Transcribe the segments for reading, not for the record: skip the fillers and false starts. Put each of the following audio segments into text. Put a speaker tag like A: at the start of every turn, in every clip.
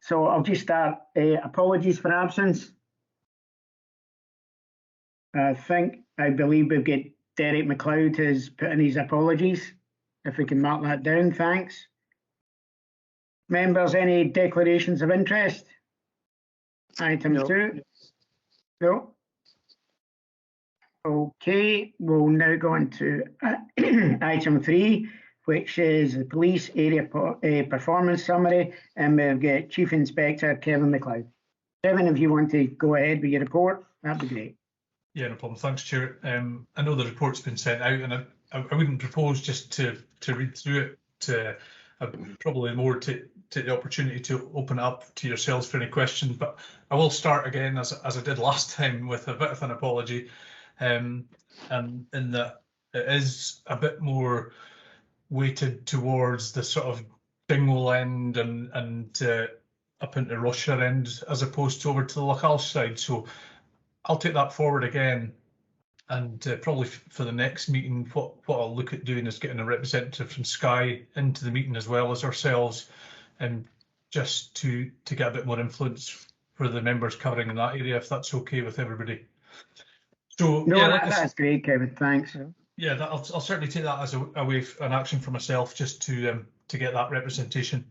A: So I'll just start. Apologies for absence. I believe we've got Derek Mccloud has put in his apologies. If we can mark that down, thanks. Members, any declarations of interest? Item 2? No. Okay, we'll now go on to item 3, which is the police area performance summary, and we've got Chief Inspector Kevin Mccloud. Kevin, if you want to go ahead with your report, that'd be great.
B: Yeah, no problem. Thanks, Chair. I know the report's been sent out, and I wouldn't propose just to read through it. Probably more to take the opportunity to open it up to yourselves for any questions. But I will start again, as I did last time, with a bit of an apology, and in that it is a bit more weighted towards the sort of Dingwall end and up into Rochester end, as opposed to over to the Lochalsh side. So I'll take that forward again, and probably for the next meeting, what I'll look at doing is getting a representative from Skye into the meeting as well as ourselves, and just to get a bit more influence for the members covering in that area, if that's okay with everybody. So
A: no, yeah, that's great, Kevin. Thanks.
B: Yeah, I'll certainly take that as a way an action for myself, just to get that representation.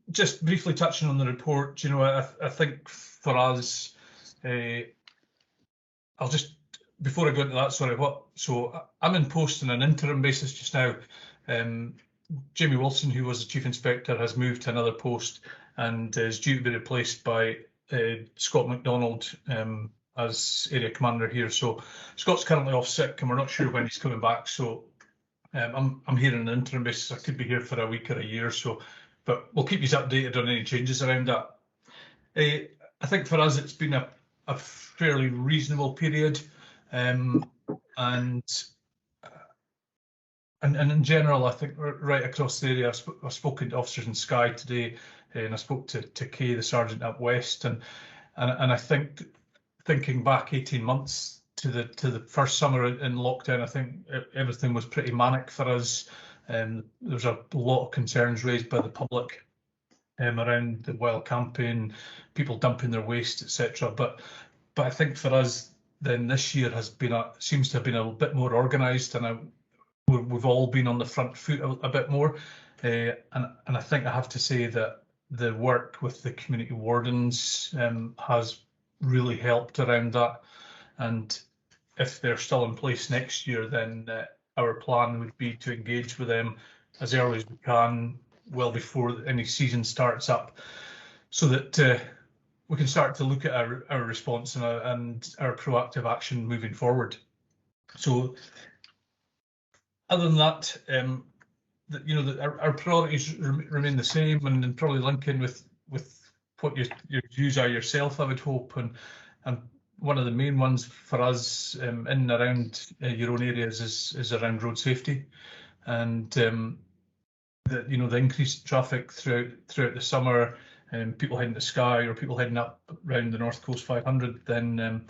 B: Just briefly touching on the report, you know, I think for us, I'll just, before I go into that, so I'm in post on an interim basis just now. Jamie Wilson, who was the Chief Inspector, has moved to another post and is due to be replaced by Scott MacDonald as Area Commander here. So Scott's currently off sick and we're not sure when he's coming back. So I'm here on an interim basis. I could be here for a week or a year or so, but we'll keep you updated on any changes around that. I think for us it's been a fairly reasonable period, and in general, I think right across the area, I've spoken to officers in Skye today, and I spoke to Kay, the sergeant up west, and I think thinking back 18 months to the first summer in lockdown, I think everything was pretty manic for us. There was a lot of concerns raised by the public around the wild camping, people dumping their waste, etc. But I think for us, then this year seems to have been a bit more organised, and we've all been on the front foot a bit more. And I think I have to say that the work with the community wardens has really helped around that. And if they're still in place next year, then our plan would be to engage with them as early as we can, well before any season starts up, so that we can start to look at our response and our proactive action moving forward. So other than that, our priorities remain the same, and probably linking with what your views are yourself, I would hope. And one of the main ones for us in and around your own areas is around road safety, and the increased traffic throughout the summer, and people heading to Skye or people heading up around the North Coast 500, then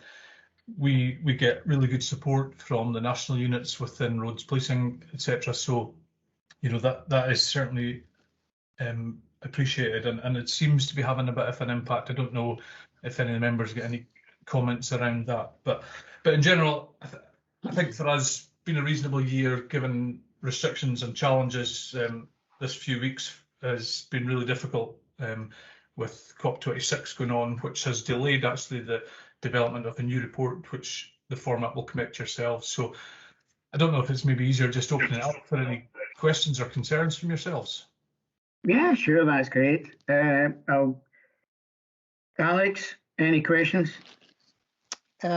B: we get really good support from the national units within roads policing, etc. So that is certainly appreciated, and it seems to be having a bit of an impact. I don't know if any of the members get any comments around that, but in general, I think for us, it's been a reasonable year given restrictions and challenges. This few weeks has been really difficult with COP26 going on, which has delayed actually the development of a new report, which the format will commit to yourselves. So I don't know if it's maybe easier just opening it up for any questions or concerns from yourselves.
A: Yeah, sure, that's great. Alex, any questions?
C: I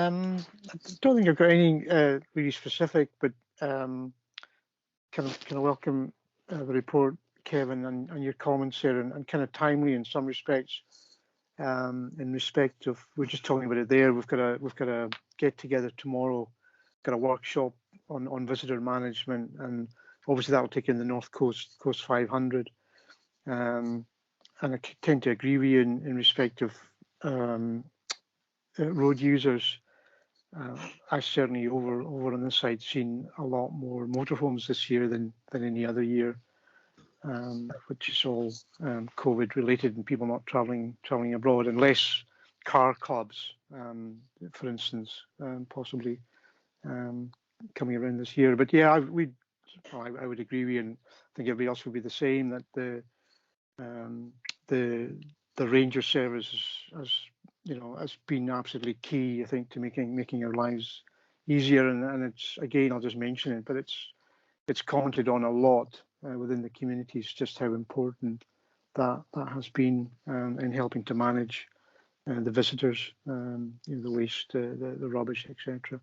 C: don't think I've got anything really specific, but kind of welcome the report, Kevin, and your comments there, and kind of timely in some respects. In respect of, we're just talking about it there. We've got a get together tomorrow, got a workshop on visitor management, and obviously that will take in the North Coast 500. And I tend to agree with you in respect of road users. I certainly over on this side seen a lot more motorhomes this year than any other year. which is all COVID related and people not traveling abroad, and less car clubs, for instance, possibly coming around this year. But yeah, I would agree with you, and I think everybody else would be the same, that the ranger service has been absolutely key, I think, to making our lives easier. And it's, again, I'll just mention it, but it's commented on a lot within the communities, just how important that has been in helping to manage the visitors, the waste, the rubbish, etc.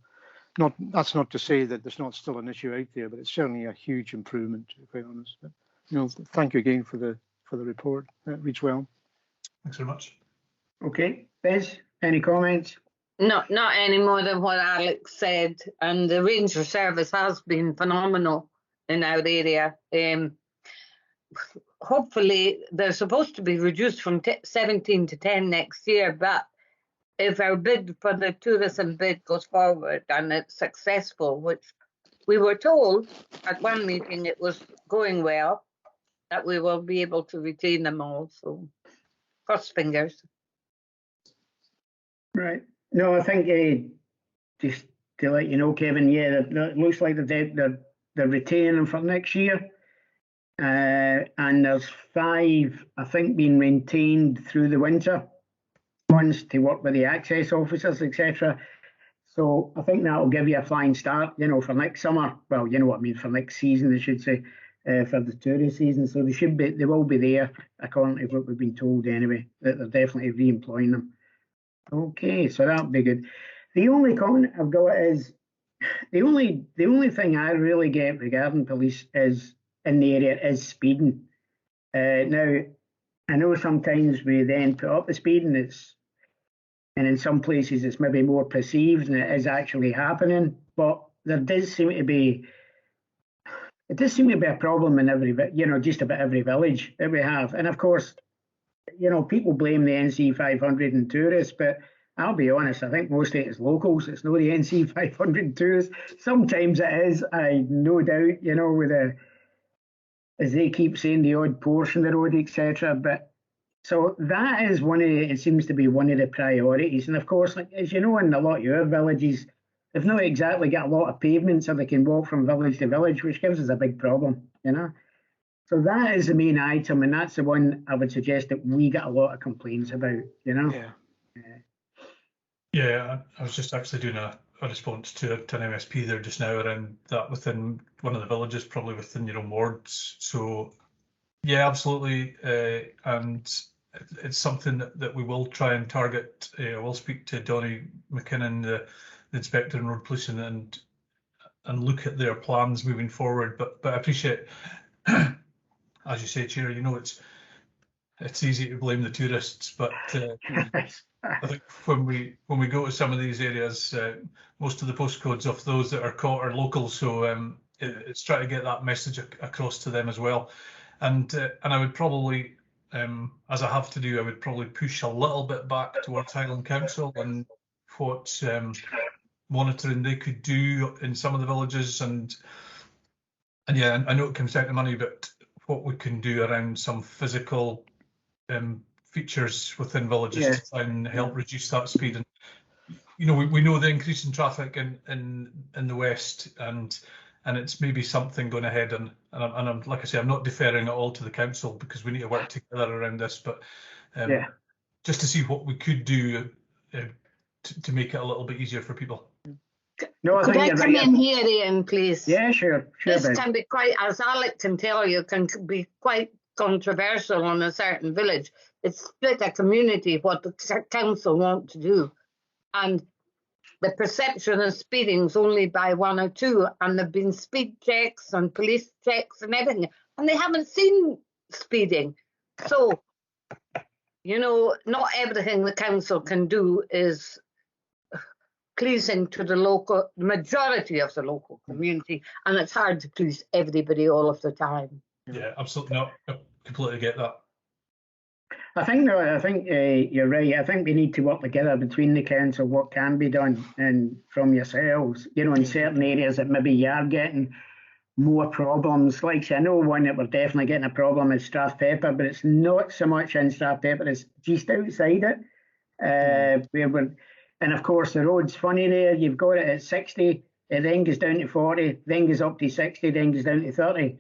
C: That's not to say that there's not still an issue out there, but it's certainly a huge improvement, to be quite honest. But, thank you again for the report. It reads well.
B: Thanks very much.
A: Okay, Bez, any comments?
D: No, not any more than what Alex said. And the ranger service has been phenomenal in our area. Hopefully, they're supposed to be reduced from 17 to 10 next year, but if our bid for the tourism bid goes forward and it's successful, which we were told at one meeting it was going well, that we will be able to retain them all. So, cross fingers.
A: Right. No, I think just to let you know, Kevin, yeah, it looks like they're retaining them for next year. And there's 5, I think, being maintained through the winter ones to work with the access officers, etc. So I think that will give you a flying start, for next summer. Well, you know what I mean, for next season, I should say, for the tourist season. So they will be there, according to what we've been told anyway, that they're definitely re-employing them. Okay, so that'll be good. The only comment I've got is the only thing I really get regarding police is in the area is speeding. Now, I know sometimes we then put up the speeding, and in some places it's maybe more perceived than it is actually happening. But there does seem to be a problem in just about every village that we have. And of course, people blame the NC 500 and tourists, but I'll be honest, I think most of it is locals. It's not the NC 500 tourists. Sometimes it is, I no doubt, with as they keep saying, the odd portion of the road, etc. But so that is it seems to be one of the priorities. And of course, as you know, in a lot of your villages, they've not exactly got a lot of pavement so they can walk from village to village, which gives us a big problem, So that is the main item, and that's the one I would suggest that we get a lot of complaints about,
B: Yeah, I was just actually doing a response to an MSP there just now around that within one of the villages, probably within your own wards. So yeah, absolutely, and it's something that we will try and target. We'll speak to Donnie McKinnon, the inspector in road policing, and look at their plans moving forward. But I appreciate, as you say, Chair, it's easy to blame the tourists, but I think when we go to some of these areas, most of the postcodes of those that are caught are local, so it's trying to get that message across to them as well. And I would probably, as I have to do, I would probably push a little bit back towards Highland Council and what monitoring they could do in some of the villages. And yeah, I know it comes down to money, but what we can do around some physical features within villages to try and help reduce that speed. And we know the increase in traffic in the west, and it's maybe something going ahead. And I'm, like I say, I'm not deferring it all to the council because we need to work together around this. But just to see what we could do to make it a little bit easier for people.
A: No,
D: Could I come in here, Ian, please?
A: Yeah, sure.
D: This can be quite, as Alec can tell you, can be quite controversial on a certain village. It's split a community what the council want to do, and the perception of speeding's only by 1 or 2, and there've been speed checks and police checks and everything, and they haven't seen speeding. So, not everything the council can do is pleasing to the majority of the local community, and it's hard to please everybody all of the time.
B: Yeah, absolutely. No, I completely get that.
A: I think you're right. I think we need to work together between the council, what can be done, and from yourselves, in certain areas that maybe you are getting more problems. Like I say, I know one that we're definitely getting a problem is Strathpeffer, but it's not so much in Strathpeffer, it's just outside it. Where we're, and of course the road's funny there. You've got it at 60, it then goes down to 40, then goes up to 60, then goes down to 30.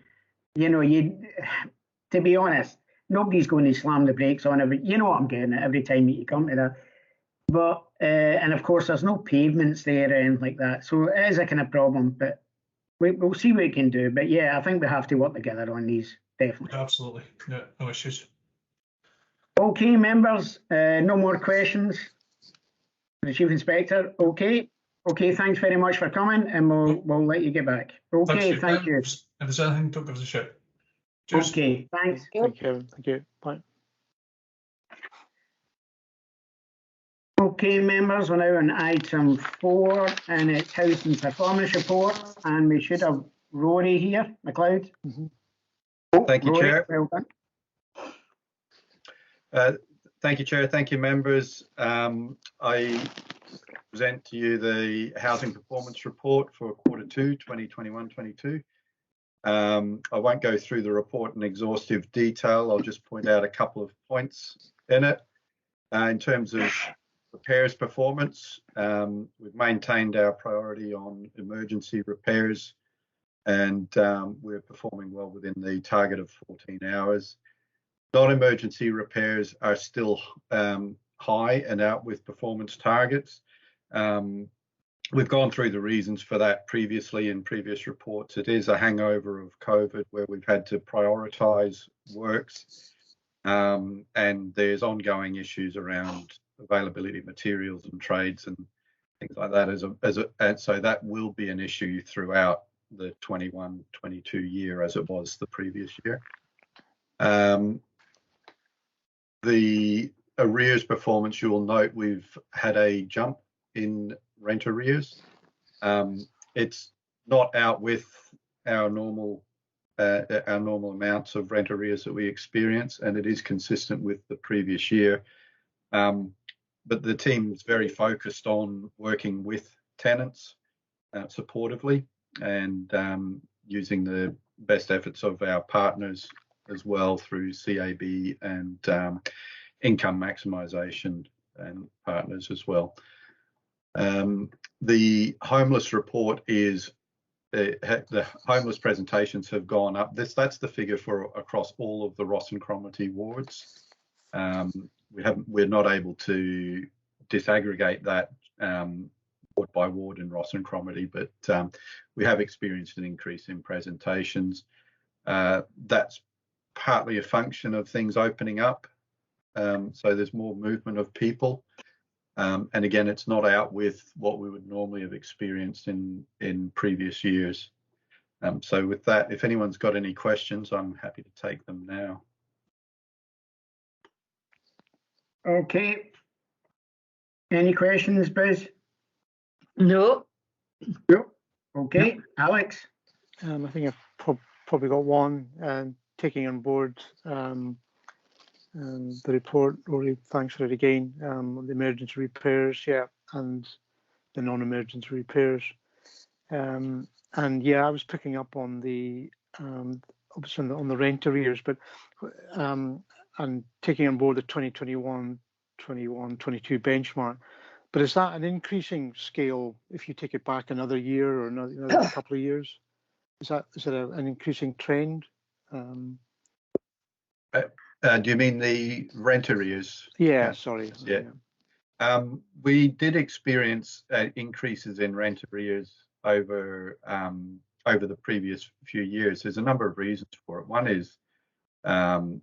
A: You know, to be honest, nobody's going to slam the brakes on every. You know what I'm getting at every time you come to that. But and of course there's no pavements there or anything like that, so it is a kind of problem. But we'll see what we can do. But yeah, I think we have to work together on these, definitely.
B: Absolutely, yeah, no issues.
A: Okay, members, no more questions for the Chief Inspector. Okay, thanks very much for coming, and we'll let you get back. Okay, thank you.
B: If there's anything, don't give us a shout. Cheers.
A: Okay, thanks.
C: Thank you. Thank you. Bye.
A: Okay, members, we're now on item 4, and it's Housing Performance Report, and we should have Rory here, Mccloud.
E: Thank you,
A: Rory,
E: Chair.
A: well done.
E: Thank you, Chair. Thank you, members. I present to you the Housing Performance Report for Q2 2021-22. I won't go through the report in exhaustive detail. I'll just point out a couple of points in it. In terms of repairs performance, we've maintained our priority on emergency repairs, and we're performing well within the target of 14 hours. Non-emergency repairs are still high and out with performance targets. We've gone through the reasons for that previously in previous reports. It is a hangover of COVID where we've had to prioritise works, and there's ongoing issues around availability of materials and trades and things like that. And so that will be an issue throughout the 21-22 year as it was the previous year. The arrears performance, you'll note we've had a jump in rent arrears. It's not out with our normal amounts of rent arrears that we experience, and it is consistent with the previous year. But the team is very focused on working with tenants supportively and using the best efforts of our partners as well through CAB and income maximisation and partners as well. The homeless report is the homeless presentations have gone up. That's the figure for across all of the Ross and Cromarty wards. We're not able to disaggregate that ward by ward in Ross and Cromarty, but we have experienced an increase in presentations. That's partly a function of things opening up, so there's more movement of people. And again, it's not out with what we would normally have experienced in previous years. So with that, if anyone's got any questions, I'm happy to take them now.
A: Okay. Any questions, Biz?
D: No.
A: Yep. Okay, Alex.
C: I think I've probably got one, taking on board the report. Rory, thanks for it again. The emergency repairs, yeah, and the non-emergency repairs. And yeah, I was picking up on the obviously on the rent arrears, but and taking on board the 2021-22 benchmark. But is that an increasing scale if you take it back another year or another couple of years? Is it an increasing trend?
E: Do you mean the rent arrears?
C: Yeah, sorry.
E: Yeah. We did experience increases in rent arrears over the previous few years. There's a number of reasons for it. One is, one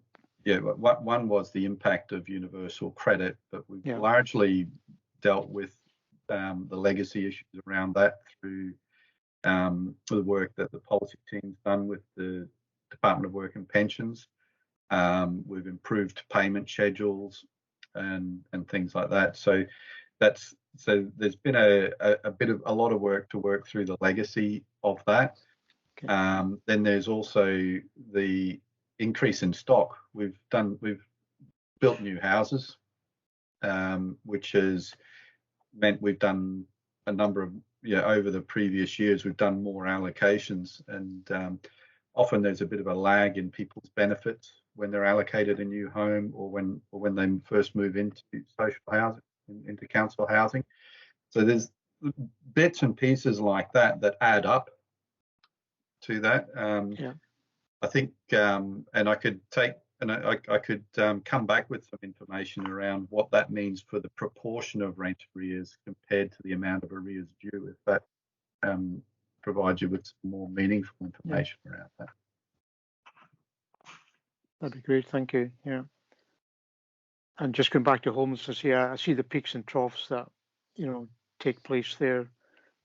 E: was the impact of universal credit, but we've largely dealt with the legacy issues around that through the work that the policy team's done with the Department of Work and Pensions. We've improved payment schedules and things like that. So there's been a lot of work to work through the legacy of that. Okay. Then there's also the increase in stock. We've built new houses, which has meant we've done a number of over the previous years, we've done more allocations, and often there's a bit of a lag in people's benefits when they're allocated a new home, or when they first move into social housing, into council housing. So there's bits and pieces like that that add up to that. I think, and I could take, and I could come back with some information around what that means for the proportion of rent arrears compared to the amount of arrears due, if that provides you with some more meaningful information around that.
C: That'd be great, thank you. Yeah. And just going back to homelessness, I see the peaks and troughs that, take place there,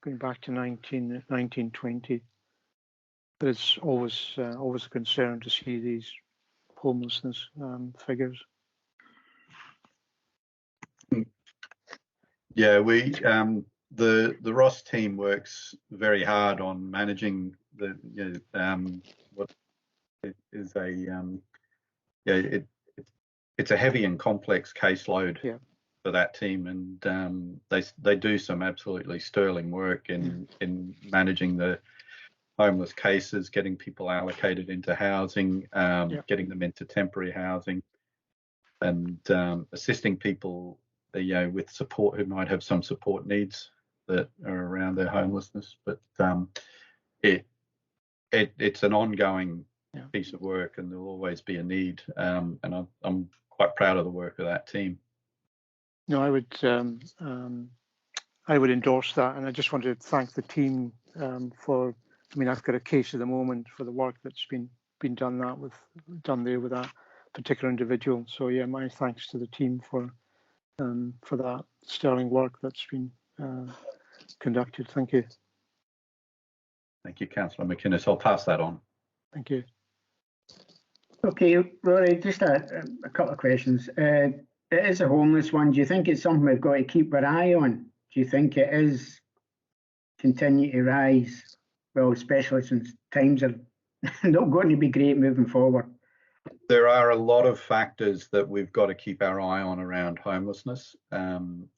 C: going back to 1920. But it's always a concern to see these homelessness figures.
E: Yeah, we the Ross team works very hard on managing the what is it's a heavy and complex caseload for that team, and they do some absolutely sterling work in managing the homeless cases, getting people allocated into housing, getting them into temporary housing, and assisting people with support who might have some support needs that are around their homelessness. But it's an ongoing piece of work, and there'll always be a need, and I'm quite proud of the work of that team.
C: No, I would endorse that, and I just want to thank the team for. I mean, I've got a case at the moment for the work that's been done there with that particular individual. So yeah, my thanks to the team for that sterling work that's been conducted. Thank you.
E: Thank you, Councillor McInnes. I'll pass that on.
C: Thank you.
A: Okay, Rory, just a couple of questions. It is a homeless one. Do you think it's something we've got to keep our eye on? Do you think it is continue to rise? Well, especially since times are not going to be great moving forward.
E: There are a lot of factors that we've got to keep our eye on around homelessness. We've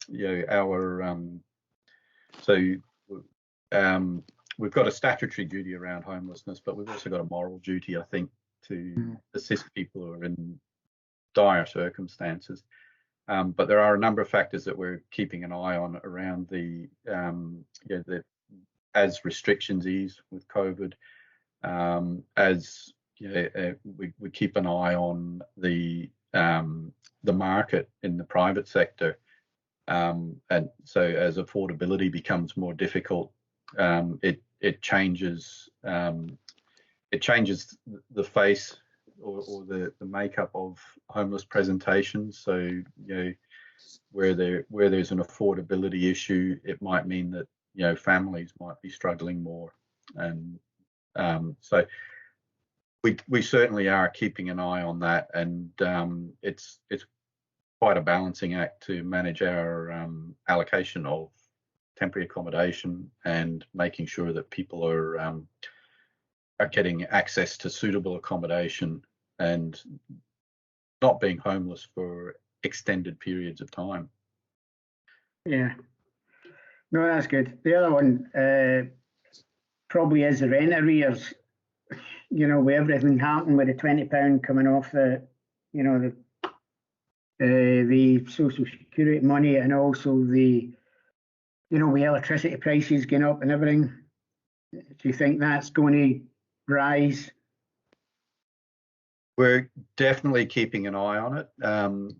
E: got a statutory duty around homelessness, but we've also got a moral duty, I think, to assist people who are in dire circumstances. But there are a number of factors that we're keeping an eye on around as restrictions ease with COVID, we keep an eye on the market in the private sector, and so as affordability becomes more difficult, it changes the face or the makeup of homeless presentations. So where there's an affordability issue, it might mean that families might be struggling more, and so we certainly are keeping an eye on that, and it's quite a balancing act to manage our allocation of temporary accommodation and making sure that people are getting access to suitable accommodation and not being homeless for extended periods of time.
A: Yeah. No, that's good. The other one probably is the rent arrears. With everything happening with the £20 coming off the social security money, and also the electricity prices going up and everything. Do you think that's going to rise?
E: We're definitely keeping an eye on it.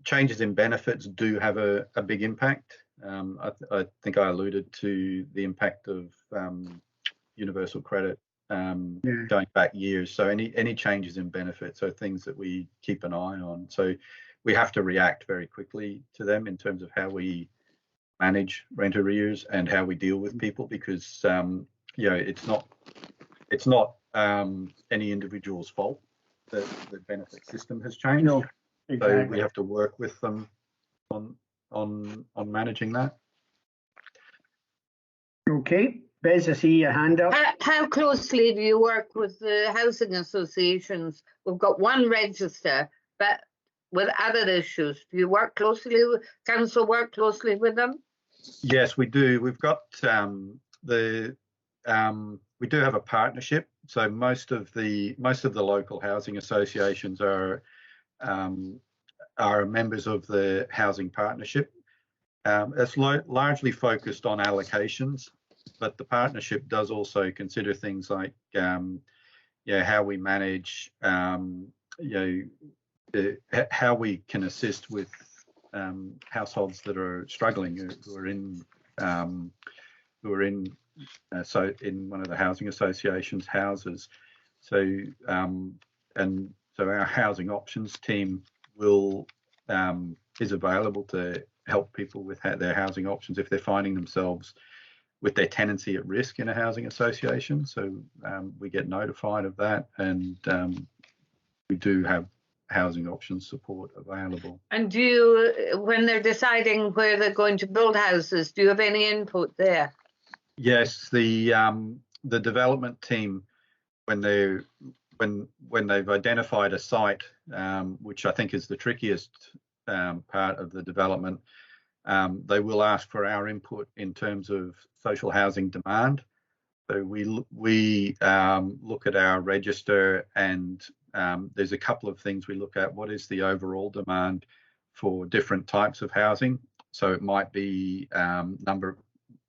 E: Changes in benefits do have a big impact. I think I alluded to the impact of universal credit going back years. So any changes in benefits are things that we keep an eye on. So we have to react very quickly to them in terms of how we manage rent arrears and how we deal with people, because it's not any individual's fault that the benefit system has changed.
A: No, exactly.
E: So we have to work with them on managing that.
A: Okay, Bez, I see your hand up.
D: How closely do you work with the housing associations? We've got one register, but with other issues, do you work closely with council? Work closely with them?
E: Yes, we do. We've got we do have a partnership. So most of the local housing associations are members of the housing partnership. It's largely focused on allocations, but the partnership does also consider things like how we manage, how we can assist with households that are struggling, who are in one of the housing associations' houses. So so our housing options team is available to help people with their housing options if they're finding themselves with their tenancy at risk in a housing association. So we get notified of that, and we do have housing options support available.
D: And do you, when they're deciding where they're going to build houses, do you have any input there?
E: Yes, the development team, when they've identified a site, which I think is the trickiest part of the development, they will ask for our input in terms of social housing demand. So we look at our register, and there's a couple of things we look at. What is the overall demand for different types of housing? So it might be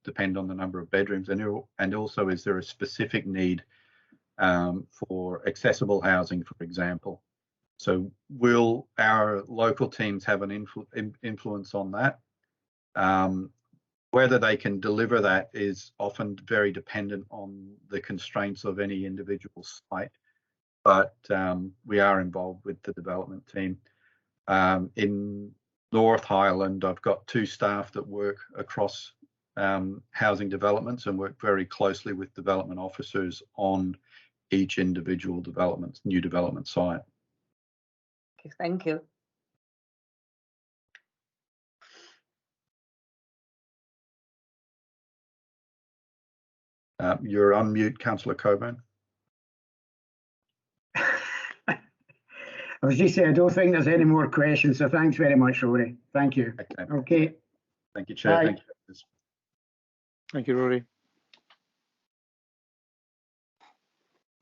E: depend on the number of bedrooms, and also is there a specific need for accessible housing, for example. So will our local teams have an influence on that? Whether they can deliver that is often very dependent on the constraints of any individual site, but we are involved with the development team. In North Highland, I've got 2 staff that work across housing developments and work very closely with development officers on each individual new development site.
D: Okay, thank you.
E: You're on mute, Councillor Coburn.
A: I was just saying, I don't think there's any more questions, so thanks very much, Rory. Thank you. Okay.
E: Thank you, Chair.
A: Bye.
E: Thank you.
C: Thank you, Rory.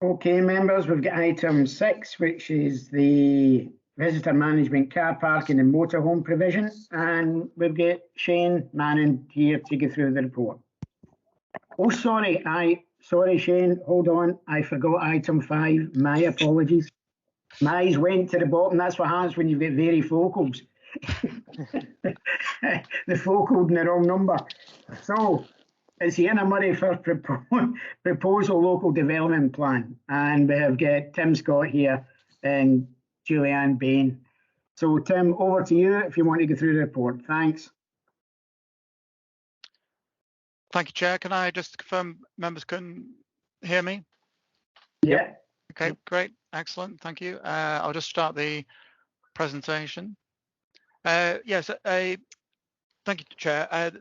A: Okay, members, we've got item 6, which is the visitor management car parking and motorhome provision, and we've got Shane Manning here to go through the report. Oh, sorry, Shane, hold on, I forgot item 5, my apologies. My eyes went to the bottom. That's what happens when you get varifocals. The focal in the wrong number. So it's the Inner Murray First Proposal Local Development Plan, and we have got Tim Scott here and Julianne Bain. So Tim, over to you if you want to go through the report. Thanks.
F: Thank you, Chair. Can I just confirm members can hear me?
A: Yeah.
F: Okay, great, excellent, thank you. I'll just start the presentation. Yes, thank you, Chair.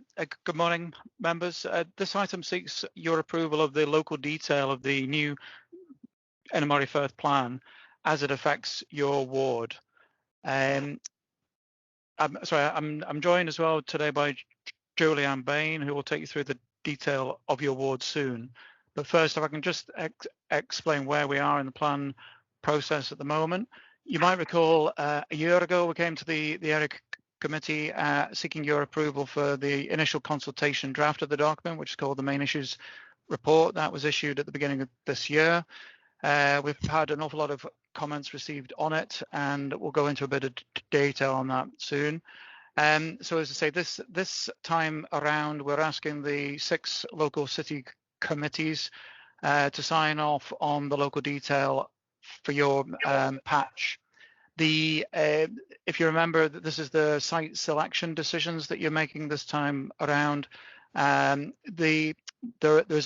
F: Good morning, members. This item seeks your approval of the local detail of the new Inner Murray Firth plan as it affects your ward. I'm joined as well today by Julianne Bain, who will take you through the detail of your ward soon. But first, if I can just explain where we are in the plan process at the moment. You might recall a year ago we came to the area committee seeking your approval for the initial consultation draft of the document, which is called the Main Issues Report. That was issued at the beginning of this year. We've had an awful lot of comments received on it, and we'll go into a bit of detail on that soon. So as I say, this time around, we're asking the 6 local city committees to sign off on the local detail for your patch. If you remember, that this is the site selection decisions that you're making this time around. There's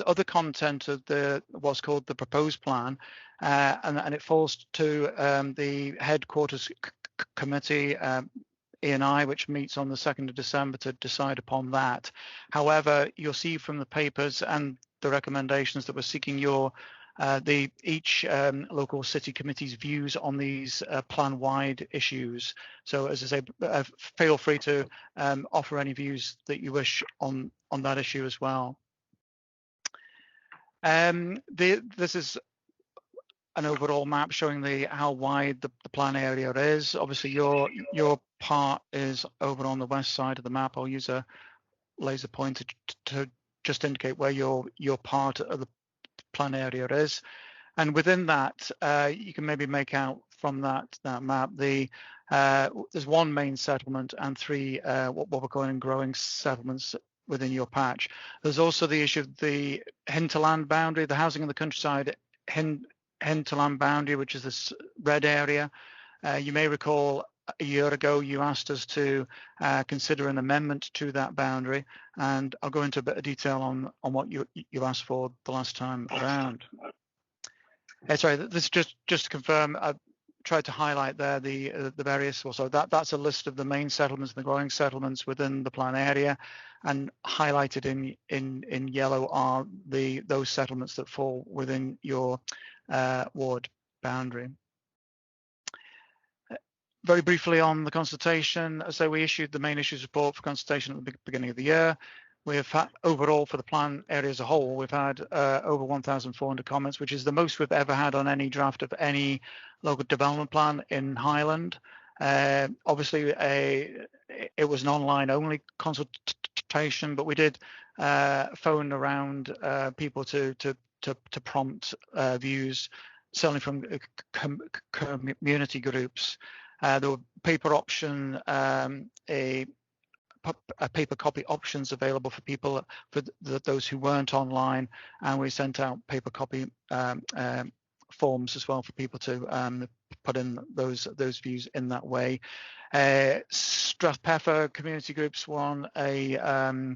F: other content of what's called the proposed plan, and it falls to the headquarters committee, E&I, which meets on the 2nd of December to decide upon that. However, you'll see from the papers and the recommendations that we're seeking each local city committee's views on these plan-wide issues. So as I say, feel free to offer any views that you wish on that issue as well. This is an overall map showing how wide the plan area is. Obviously, your part is over on the west side of the map. I'll use a laser pointer to just indicate where your part of the plan area is. And within that, you can maybe make out from that map there's one main settlement and three what we're calling growing settlements within your patch. There's also the issue of the hinterland boundary, the housing in the countryside hinterland boundary, which is this red area. You may recall a year ago you asked us to consider an amendment to that boundary, and I'll go into a bit of detail on what you asked for the last time around. Sorry, this just to confirm. I've tried to highlight there the various. Also, that's a list of the main settlements and the growing settlements within the plan area, and highlighted in yellow are those settlements that fall within your ward boundary. Very briefly on the consultation, as I say, we issued the main issues report for consultation at the beginning of the year. We have had, overall for the plan area as a whole, we've had over 1,400 comments, which is the most we've ever had on any draft of any local development plan in Highland. Obviously, it was an online only consultation, but we did phone around people to prompt views, certainly from community groups. There were paper option, a paper copy options available for people, for those who weren't online, and we sent out paper copy forms as well for people to put in those views in that way. Strathpeffer community groups won a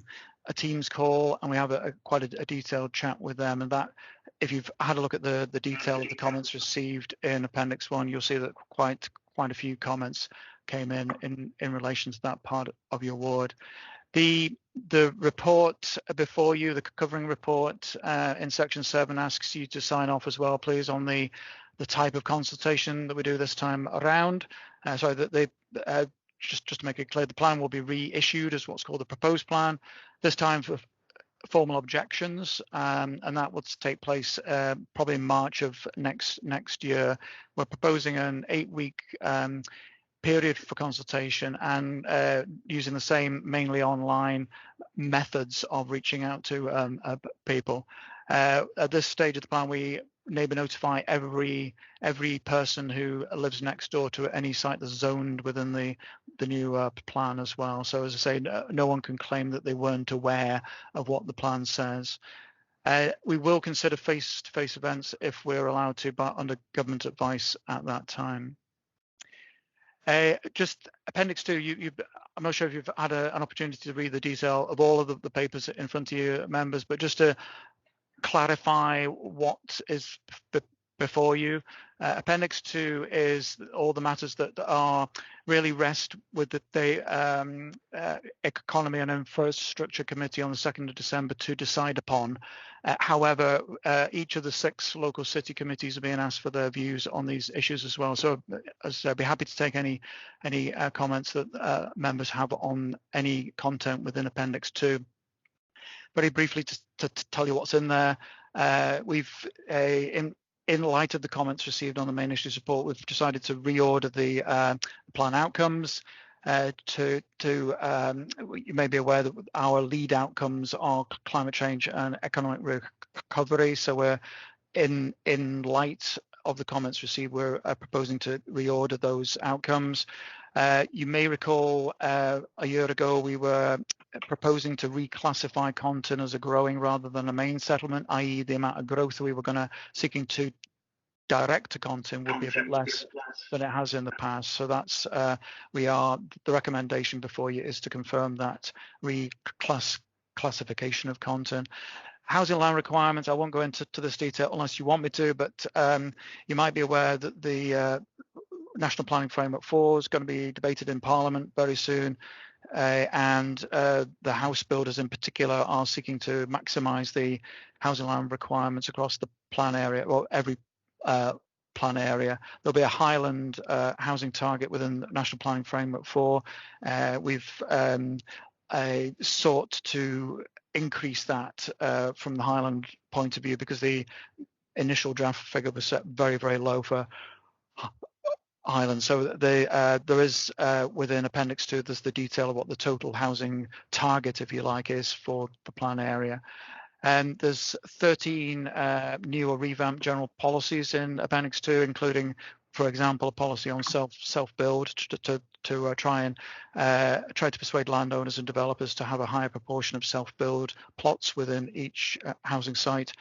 F: Teams call, and we have quite a detailed chat with them, and that, if you've had a look at the detail of the comments received in Appendix 1, you'll see that quite a few comments came in relation to that part of your ward. The report before you, the covering report in section 7, asks you to sign off as well, please, on the type of consultation that we do this time around. Sorry, that they just to make it clear, the plan will be reissued as what's called the proposed plan, this time for formal objections, and that will take place probably in March of next year. We're proposing an 8-week period for consultation, and using the same mainly online methods of reaching out to people. At this stage of the plan, we neighbour notify every person who lives next door to any site that's zoned within the new plan as well. So as I say, no one can claim that they weren't aware of what the plan says. We will consider face-to-face events if we're allowed to, but under government advice at that time. Just Appendix 2, I'm not sure if you've had an opportunity to read the detail of all of the papers in front of you, members, but just to clarify what is before you. Appendix 2 is all the matters that are really rest with the Economy and Infrastructure Committee on the 2nd of December to decide upon. However, each of the 6 local city committees are being asked for their views on these issues as well. So as I'd be happy to take any comments that members have on any content within Appendix 2. Very briefly, to tell you what's in there, we've in light of the comments received on the main issues report, we've decided to reorder the plan outcomes. You may be aware that our lead outcomes are climate change and economic recovery. So we're in light of the comments received, we're proposing to reorder those outcomes. You may recall a year ago we were proposing to reclassify Contin as a growing rather than a main settlement, i.e. the amount of growth we were seeking to direct to Contin would be a bit less than it has in the past. So that's the recommendation before you is to confirm that reclassification of Contin. Housing land requirements, I won't go into this detail unless you want me to, but you might be aware that the National Planning Framework 4 is going to be debated in Parliament very soon, and the house builders in particular are seeking to maximise the housing land requirements across the plan area, or every plan area. There'll be a Highland housing target within the National Planning Framework 4. We've sought to increase that from the Highland point of view, because the initial draft figure was set very, very low for Highland. So there is within Appendix 2, there's the detail of what the total housing target, if you like, is for the plan area. And there's 13 new or revamped general policies in Appendix 2, including, for example, a policy on self-build to try to persuade landowners and developers to have a higher proportion of self-build plots within each housing site.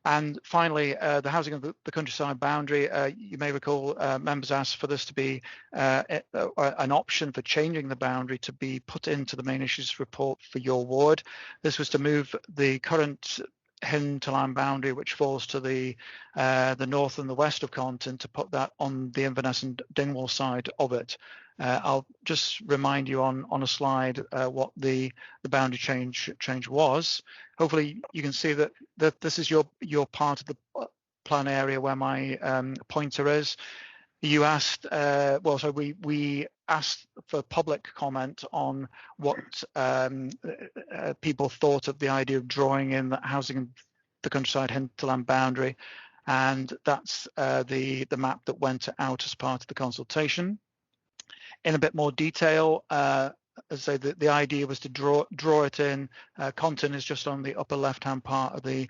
F: And finally, the housing of the countryside boundary. You may recall members asked for this to be an option for changing the boundary to be put into the main issues report for your ward. This was to move the current hinterland boundary, which falls to the north and the west of Conton, to put that on the Inverness and Dingwall side of it. I'll just remind you on a slide what the boundary change was. Hopefully you can see that this is your part of the plan area where my pointer is. You asked, we asked for public comment on what people thought of the idea of drawing in that housing in the countryside hinterland boundary, and that's the map that went out as part of the consultation. In a bit more detail, as I say, the idea was to draw it in. Conton is just on the upper left-hand part of the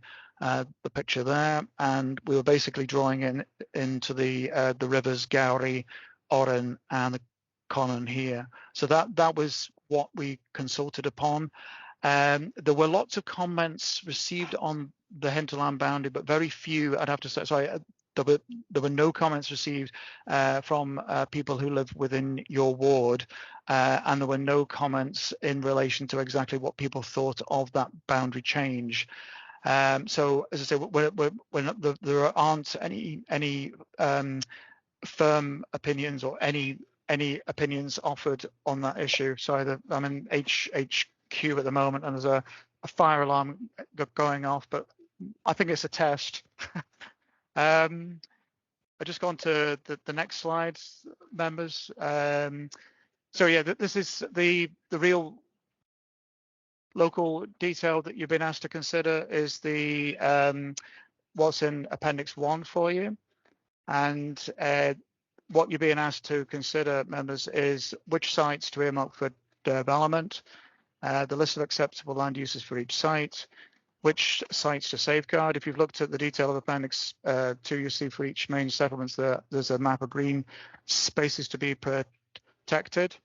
F: picture there, and we were basically drawing into the rivers Gowrie, Orrin, and the Conan here. So that was what we consulted upon. There were lots of comments received on the hinterland boundary, but very few, I'd have to say, sorry, there were no comments received from people who live within your ward, and there were no comments in relation to exactly what people thought of that boundary change. So, as I say, there aren't any firm opinions or any opinions offered on that issue. So I'm in HQ at the moment, and there's a fire alarm going off, but I think it's a test. I just gone to the next slide, members. So yeah, this is the real local detail that you've been asked to consider is the what's in Appendix 1 for you, and what you're being asked to consider, members, is which sites to earmark for development, the list of acceptable land uses for each site, which sites to safeguard. If you've looked at the detail of Appendix 2, you see for each main settlements there's a map of green spaces to be protected.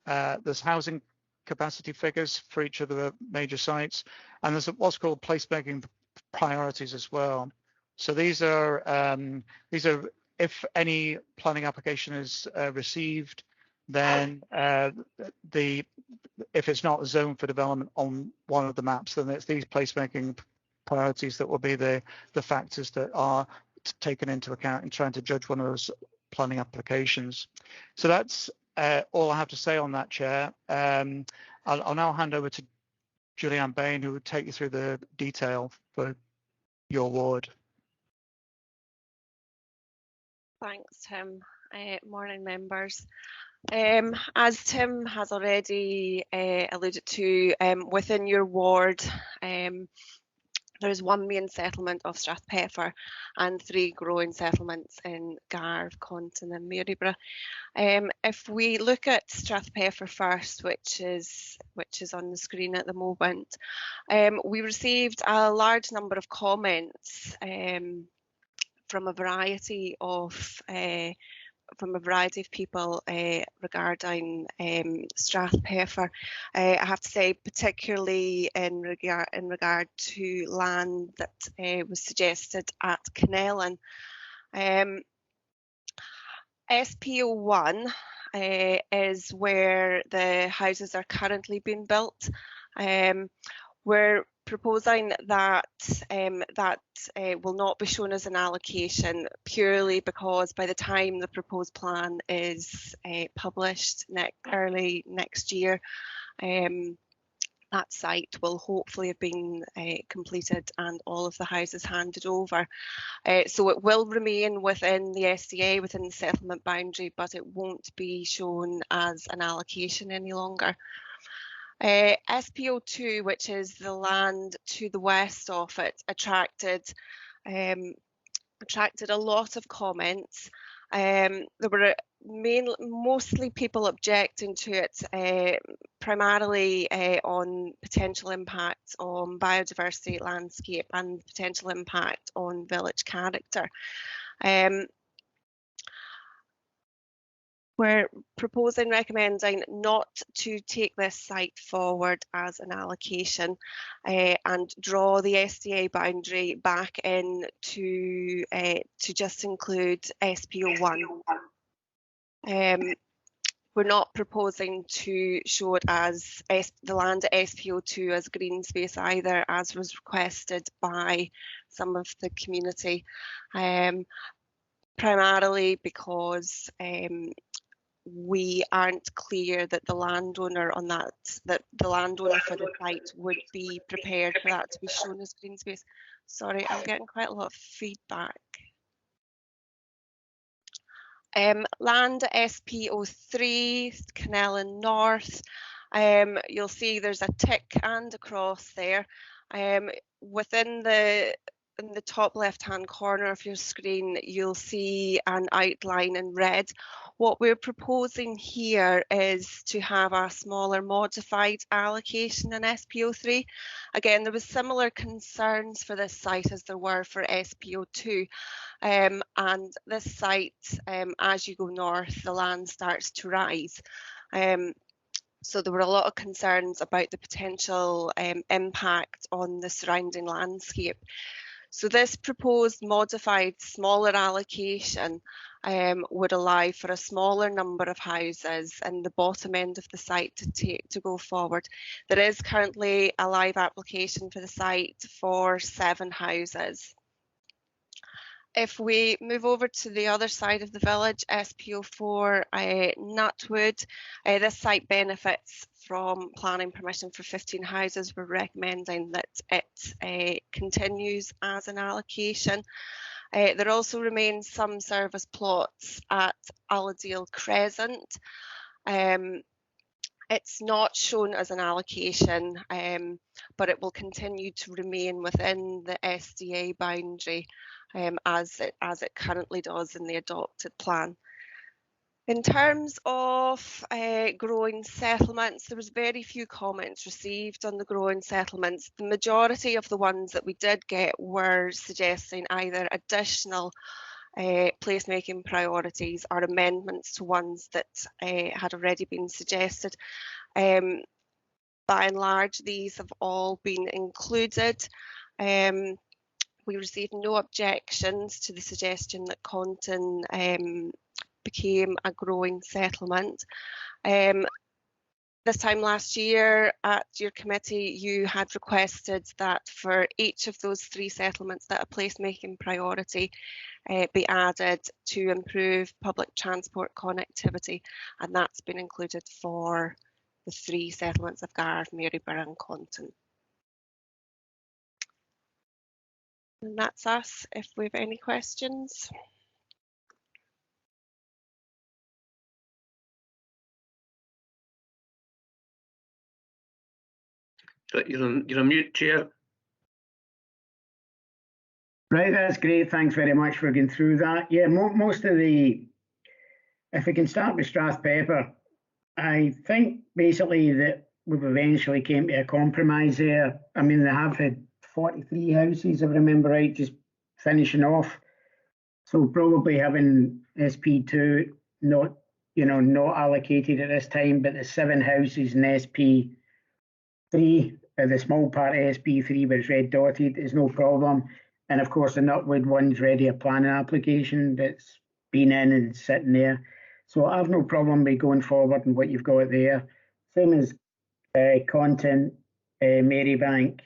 F: There's housing capacity figures for each of the major sites, and there's what's called placemaking priorities as well. So these are if any planning application is received, then if it's not zoned for development on one of the maps, then it's these placemaking priorities that will be the factors that are taken into account in trying to judge one of those planning applications. So that's all I have to say on that, Chair. I'll now hand over to Julianne Bain, who will take you through the detail for your ward.
G: Thanks, Tim. Morning, members. As Tim has already alluded to, within your ward, there is one main settlement of Strathpeffer and 3 growing settlements in Garve, Conton and Maryborough. If we look at Strathpeffer first, which is on the screen at the moment, we received a large number of comments from a variety of people regarding Strathpeffer. I have to say, particularly in regard to land that was suggested at Canellan. SPO1 is where the houses are currently being built. We're proposing that that will not be shown as an allocation, purely because by the time the proposed plan is published early next year, that site will hopefully have been completed and all of the houses handed over. So it will remain within the SDA, within the settlement boundary, but it won't be shown as an allocation any longer. SPO2, which is the land to the west of it, attracted a lot of comments. There were mostly people objecting to it, primarily on potential impacts on biodiversity, landscape, and potential impact on village character. We're recommending not to take this site forward as an allocation and draw the SDA boundary back in to just include SPO1. We're not proposing to show it as the land at SPO2 as green space either, as was requested by some of the community, primarily because we aren't clear that the landowner on that the landowner for the site would be prepared for that to be shown as green space. Sorry, I'm getting quite a lot of feedback. Land at SPO3, Canellan North. You'll see there's a tick and a cross there. In the top left-hand corner of your screen, you'll see an outline in red. What we're proposing here is to have a smaller modified allocation in SPO3. Again, there was similar concerns for this site as there were for SPO2. And this site, as you go north, the land starts to rise. So there were a lot of concerns about the potential impact on the surrounding landscape. So this proposed modified smaller allocation would allow for a smaller number of houses in the bottom end of the site to go forward. There is currently a live application for the site for 7 houses. If we move over to the other side of the village, SPO4 Nutwood, this site benefits from planning permission for 15 houses. We're recommending that it continues as an allocation. There also remains some service plots at Allerdale Crescent. It's not shown as an allocation, but it will continue to remain within the SDA boundary as it currently does in the adopted plan. In terms of growing settlements, there was very few comments received on the growing settlements. The majority of the ones that we did get were suggesting either additional placemaking priorities or amendments to ones that had already been suggested. By and large, these have all been included. We received no objections to the suggestion that Conton became a growing settlement. This time last year at your committee, you had requested that for each of those 3 settlements that a placemaking priority be added to improve public transport connectivity, and that's been included for the 3 settlements of Garve, Maryborough and Conton. And that's us, if we have any questions.
H: You're on mute, Chair.
A: Right, that's great. Thanks very much for going through that. Yeah, most of the, if we can start with Strathpeffer, I think basically that we've eventually came to a compromise there. I mean, they have had 43 houses, if I remember right, just finishing off. So probably having SP2 not allocated at this time, but the 7 houses in SP3, the small part of SP3 where it's red dotted is no problem. And of course, the Nutwood one's ready a planning application that's been in and sitting there. So I have no problem with going forward and what you've got there. Same as Conton, Marybank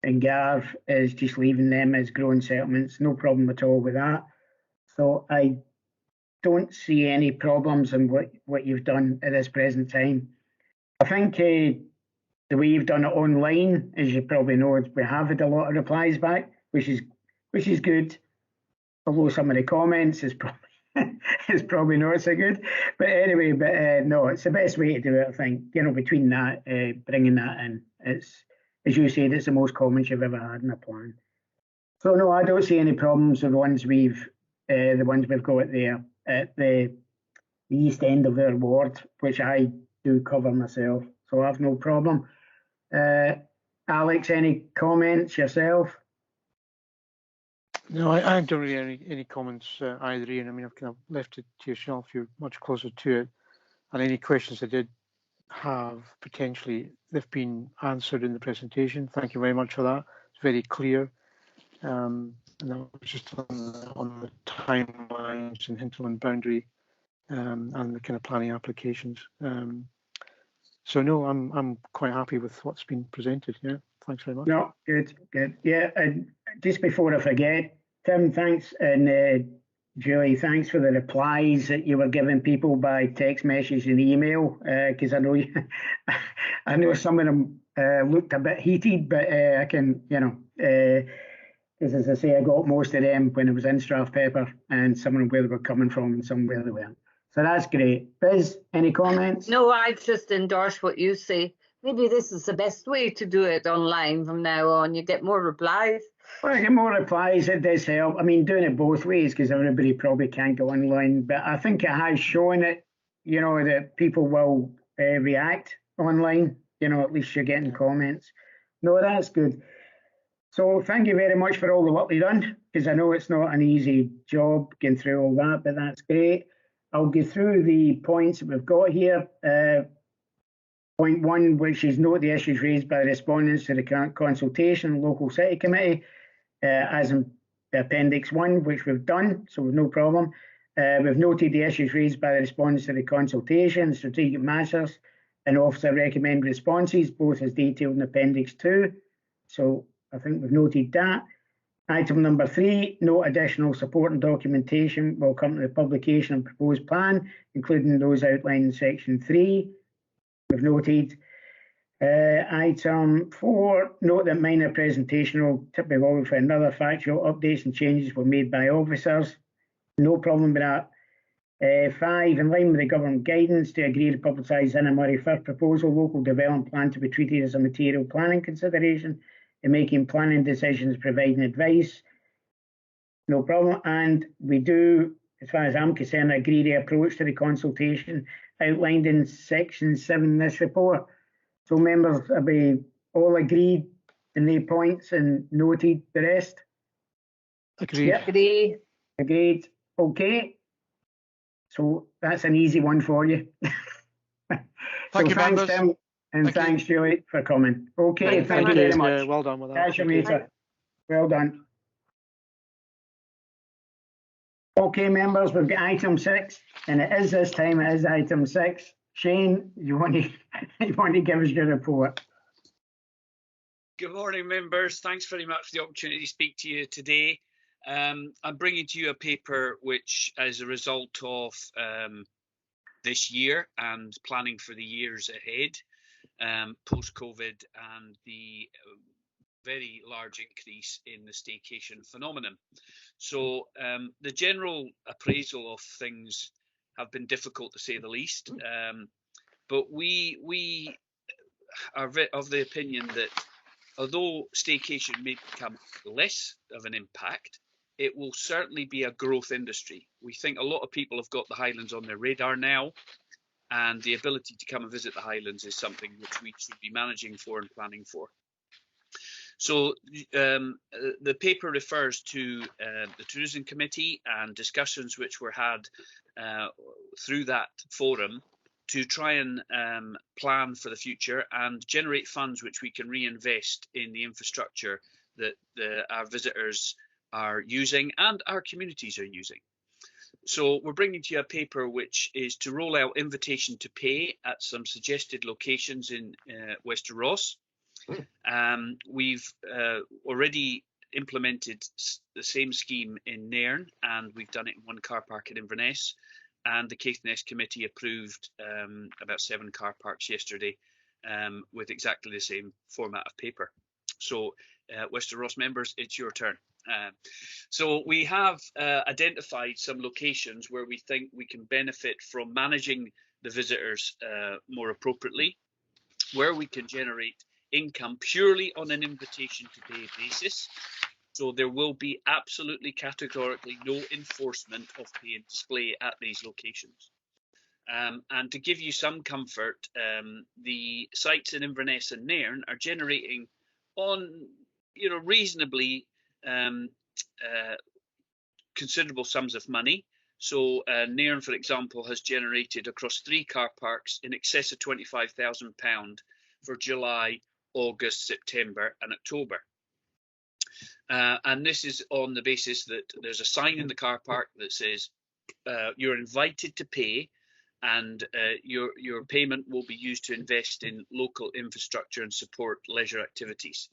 A: and Garve is just leaving them as growing settlements. No problem at all with that. So I don't see any problems in what you've done at this present time. I think the way you've done it online, as you probably know, we have had a lot of replies back, which is good. Although some of the comments is it's probably not so good. But anyway, no, it's the best way to do it, I think. Between that, bringing that in, it's, as you said, it's the most comments you've ever had in a plan. So no, I don't see any problems with the ones we've got there at the east end of their ward, which I do cover myself. So I have no problem. Alex, any comments yourself?
C: No, I don't really have any comments either, Ian. I mean, I've kind of left it to yourself. You're much closer to it. And any questions I did have, potentially, they've been answered in the presentation. Thank you very much for that. It's very clear. And that was just on the timelines and hinterland boundary and the kind of planning applications. So no, I'm quite happy with what's been presented. Yeah, thanks very much.
A: No, good. Yeah, and just before I forget, Tim, thanks, and Julie, thanks for the replies that you were giving people by text message and email, because I know I know some of them looked a bit heated, but I can, because as I say, I got most of them when I was in Strathpeffer, and some of them where they were coming from and some where they weren't. So that's great. Biz, any comments?
D: No, I just endorse what you say. Maybe this is the best way to do it online from now on. You get more replies.
A: Well, I get more replies. It does help. I mean, doing it both ways, because everybody probably can't go online. But I think it has shown it, that people will react online. At least you're getting comments. No, that's good. So thank you very much for all the work you've done, because I know it's not an easy job getting through all that, but that's great. I'll go through the points that we've got here. Point 1, which is note the issues raised by respondents to the consultation local city committee, as in Appendix 1, which we've done, so we've no problem. We've noted the issues raised by the respondents to the consultation, strategic matters, and officer recommended responses, both as detailed in Appendix 2. So I think we've noted that. Item number 3, no additional support and documentation will come to the publication of proposed plan, including those outlined in Section 3. We've noted. Item 4, note that minor presentation will typically involve another factual updates and changes were made by officers. No problem with that. 5, in line with the government guidance to agree to publicise Innermurray Firth proposal, local development plan to be treated as a material planning consideration in making planning decisions, providing advice. No problem. And we do, as far as I'm concerned, agree the approach to the consultation outlined in Section 7 in this report. So members, have we all agreed in the points and noted the rest?
C: Agreed.
A: Yep. Agreed. Okay. So that's an easy one for you.
F: Thank you,
A: thanks,
F: members.
A: Tim, and thanks, Julie, for coming. Okay, thank you very much.
C: Well done with that.
A: Catch you later. Well done. Okay, members, we've got item 6, and it is this time, it is item 6. Shane, you want to give us your report?
I: Good morning, members. Thanks very much for the opportunity to speak to you today. I'm bringing to you a paper which, as a result of this year and planning for the years ahead, post-COVID and the very large increase in the staycation phenomenon. So the general appraisal of things have been difficult, to say the least, but we are of the opinion that although staycation may become less of an impact, it will certainly be a growth industry. We think a lot of people have got the Highlands on their radar now, and the ability to come and visit the Highlands is something which we should be managing for and planning for. So the paper refers to the Tourism Committee and discussions which were had through that forum to try and plan for the future and generate funds which we can reinvest in the infrastructure that our visitors are using and our communities are using. So we're bringing to you a paper which is to roll out invitation to pay at some suggested locations in Wester Ross. We've already implemented the same scheme in Nairn, and we've done it in one car park at Inverness, and the Caithness Committee approved about 7 car parks yesterday with exactly the same format of paper. So Wester Ross members, it's your turn. So we have identified some locations where we think we can benefit from managing the visitors more appropriately, where we can generate income purely on an invitation to pay basis. So there will be absolutely categorically no enforcement of pay and display at these locations. And to give you some comfort, the sites in Inverness and Nairn are generating on, reasonably considerable sums of money. So Nairn, for example, has generated across 3 car parks in excess of £25,000 for July, August, September and October. And this is on the basis that there's a sign in the car park that says you're invited to pay, and your payment will be used to invest in local infrastructure and support leisure activities.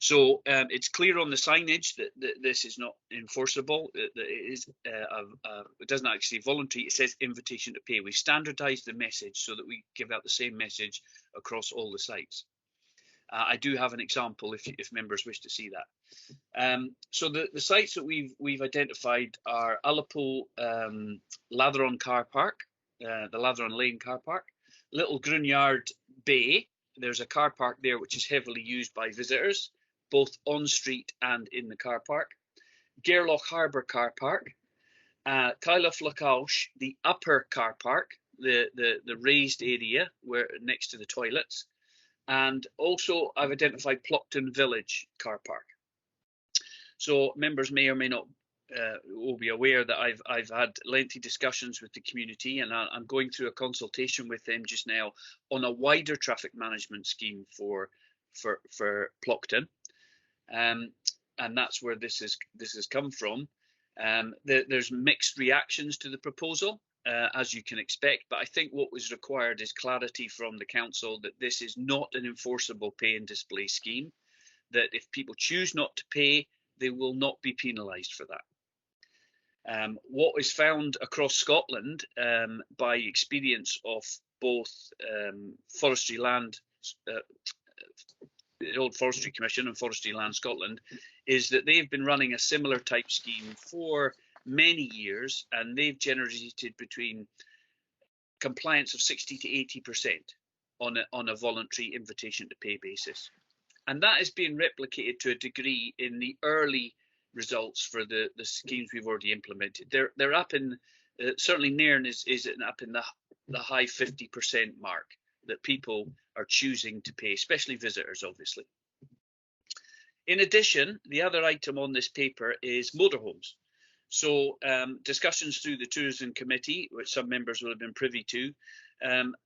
I: So it's clear on the signage that this is not enforceable. That it doesn't actually voluntary. It says invitation to pay. We standardised the message so that we give out the same message across all the sites. I do have an example if members wish to see that. So the sites that we've identified are Ullapool Latheron Car Park, the Latheron Lane Car Park, Little Groonyard Bay. There's a car park there which is heavily used by visitors, both on street and in the car park. Gairloch Harbour Car Park, Untitled Lochalsh, the upper car park, the raised area where next to the toilets. And also I've identified Plockton Village Car Park. So members may or may not will be aware that I've had lengthy discussions with the community, and I'm going through a consultation with them just now on a wider traffic management scheme for Plockton, and that's where this has come from. There's mixed reactions to the proposal, as you can expect, but I think what was required is clarity from the council that this is not an enforceable pay and display scheme, that if people choose not to pay, they will not be penalised for that. What is found across Scotland by experience of both Forestry Land, the old Forestry Commission and Forestry Land Scotland, is that they've been running a similar type scheme for many years, and they've generated between compliance of 60 to 80% on a voluntary invitation to pay basis. And that is being replicated to a degree in the early results for the schemes we've already implemented. They're up in, certainly Nairn is up in the high 50% mark that people are choosing to pay, especially visitors, obviously. In addition, the other item on this paper is motorhomes. So discussions through the Tourism Committee, which some members will have been privy to,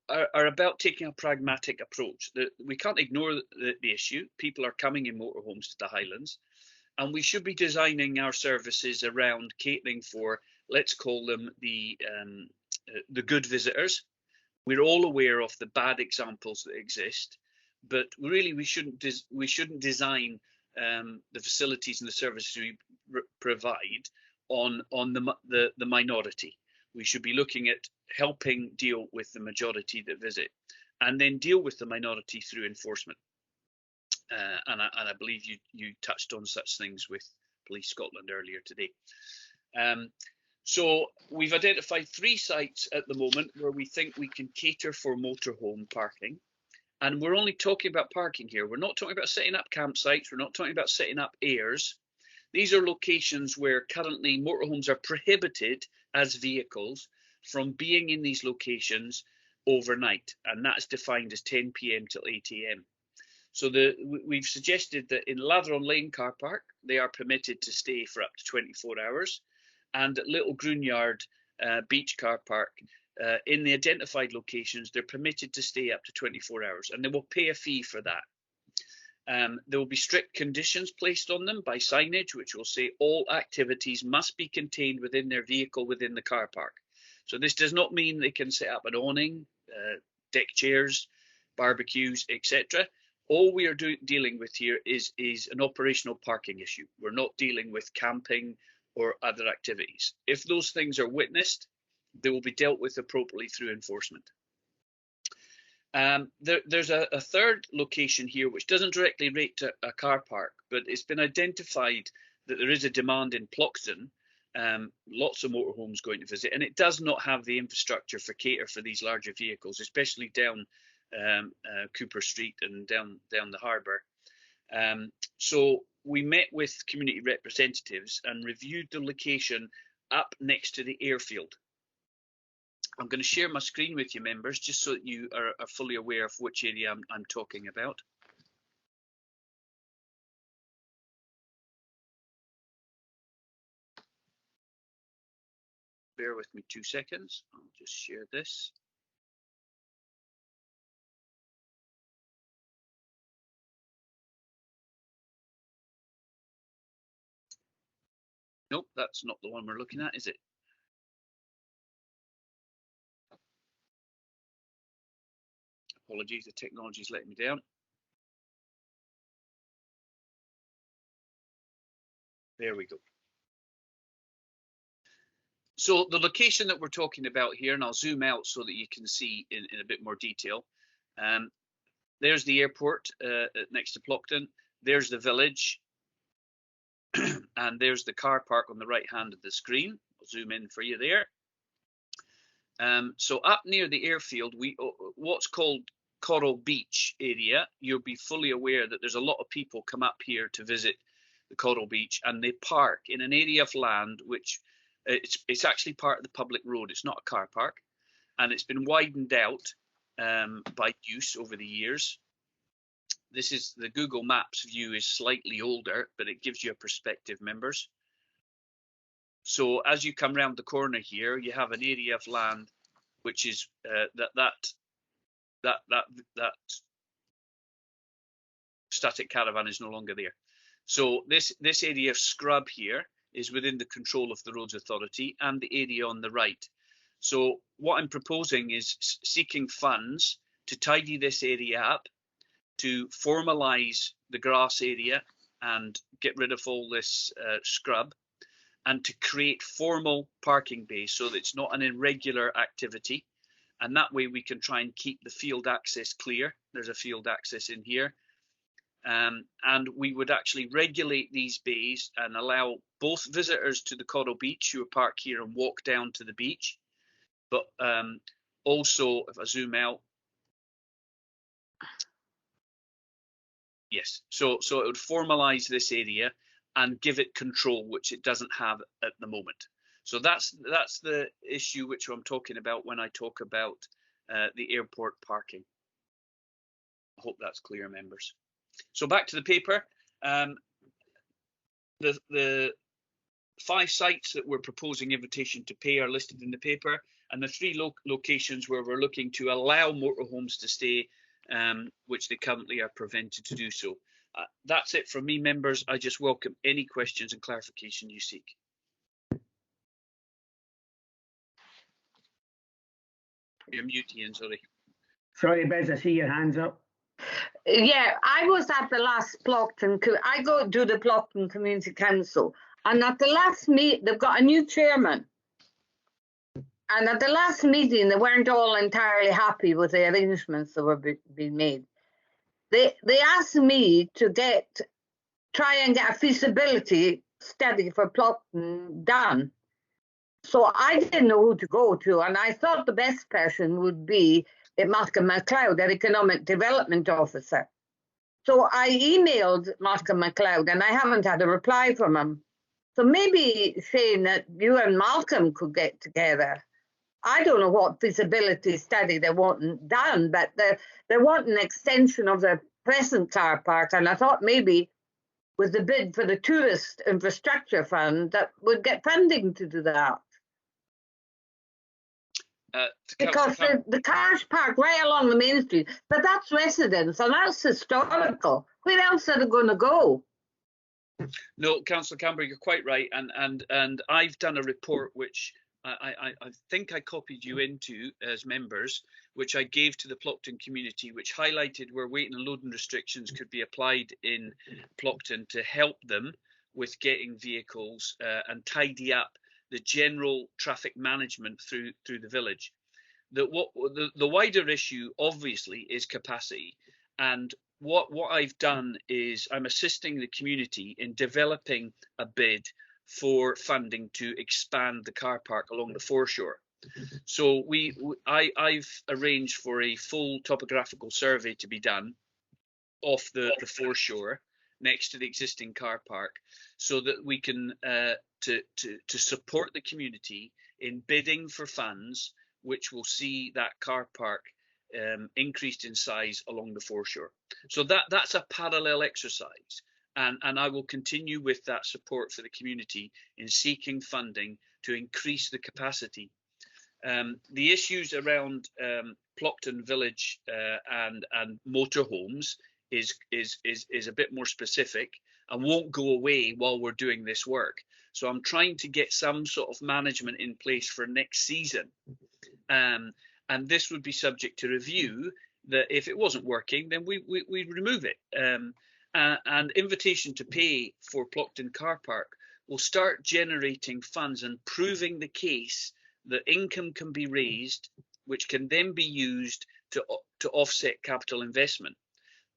I: are about taking a pragmatic approach. We can't ignore the issue. People are coming in motorhomes to the Highlands, and we should be designing our services around catering for, let's call them the good visitors. We're all aware of the bad examples that exist, but really we shouldn't design the facilities and the services we provide on the minority. We should be looking at helping deal with the majority that visit, and then deal with the minority through enforcement. And I believe you touched on such things with Police Scotland earlier today. So we've identified 3 sites at the moment where we think we can cater for motorhome parking. And we're only talking about parking here. We're not talking about setting up campsites. We're not talking about setting up airs. These are locations where currently motorhomes are prohibited as vehicles from being in these locations overnight. And that's defined as 10 p.m. till 8 a.m. So we've suggested that in Latheron Lane Car Park, they are permitted to stay for up to 24 hours. And at Little Groonyard Beach Car Park, in the identified locations, they're permitted to stay up to 24 hours, and they will pay a fee for that. There will be strict conditions placed on them by signage, which will say all activities must be contained within their vehicle within the car park. So this does not mean they can set up an awning, deck chairs, barbecues, etc. All we are dealing with here is an operational parking issue. We're not dealing with camping or other activities. If those things are witnessed, they will be dealt with appropriately through enforcement. There's a third location here which doesn't directly relate to a car park, but it's been identified that there is a demand in Plockton. Lots of motorhomes going to visit, and it does not have the infrastructure for cater for these larger vehicles, especially down Cooper Street and down the harbour. So we met with community representatives and reviewed the location up next to the airfield. I'm going to share my screen with you, members, just so that you are fully aware of which area I'm talking about. Bear with me 2 seconds. I'll just share this. Nope, that's not the one we're looking at, is it? Apologies, the technology's letting me down. There we go. So the location that we're talking about here, and I'll zoom out so that you can see in a bit more detail. There's the airport next to Plockton. There's the village. And there's the car park on the right hand of the screen. I'll zoom in for you there. So up near the airfield, what's called Coral Beach area, you'll be fully aware that there's a lot of people come up here to visit the Coral Beach, and they park in an area of land which it's actually part of the public road. It's not a car park, and it's been widened out by use over the years. This is the Google Maps view is slightly older, but it gives you a perspective, members. So as you come round the corner here, you have an area of land which is that static caravan is no longer there. So this area of scrub here is within the control of the Roads Authority and the area on the right. So what I'm proposing is seeking funds to tidy this area up, to formalise the grass area and get rid of all this scrub, and to create formal parking bays so that it's not an irregular activity. And that way we can try and keep the field access clear. There's a field access in here. And we would actually regulate these bays and allow both visitors to the Coral Beach who park here and walk down to the beach. But also, if I zoom out, yes, so it would formalise this area and give it control, which it doesn't have at the moment. So that's the issue which I'm talking about when I talk about the airport parking. I hope that's clear, members. So back to the paper. The 5 sites that we're proposing invitation to pay are listed in the paper, and the 3 locations where we're looking to allow motorhomes to stay, which they currently are prevented to do so. That's it from me, members. I just welcome any questions and clarification you seek. You're mute, Ian, sorry.
A: Sorry, Bez, I see your hands up.
D: Yeah, I was at the last Plockton. I go to the Plockton Community Council, and at the last meet, they've got a new chairman. And at the last meeting, they weren't all entirely happy with the arrangements that were being made. They asked me to try and get a feasibility study for Plockton done. So I didn't know who to go to, and I thought the best person would be Malcolm Mccloud, their Economic Development Officer. So I emailed Malcolm Mccloud, and I haven't had a reply from him. So maybe, Shane, that you and Malcolm could get together. I don't know what feasibility study they want done, but they want an extension of their present car park, and I thought maybe with the bid for the Tourist Infrastructure Fund that would get funding to do that. Because the cars park right along the main street, but that's residents and that's historical. Where else are they going to go?
I: No, Councillor Campbell, you're quite right, and I've done a report which I think I copied you into as members, which I gave to the Plockton community, which highlighted where waiting and loading restrictions could be applied in Plockton to help them with getting vehicles and tidy up the general traffic management through the village. The wider issue, obviously, is capacity. And what I've done is I'm assisting the community in developing a bid for funding to expand the car park along the foreshore. So I've arranged for a full topographical survey to be done off the foreshore next to the existing car park, so that we can to support the community in bidding for funds which will see that car park increased in size along the foreshore. So that's a parallel exercise, and I will continue with that support for the community in seeking funding to increase the capacity. The issues around Plockton Village and motorhomes is a bit more specific and won't go away while we're doing this work. So I'm trying to get some sort of management in place for next season. And this would be subject to review, that if it wasn't working, then we remove it. And invitation to pay for Plockton Car Park will start generating funds and proving the case that income can be raised, which can then be used to offset capital investment.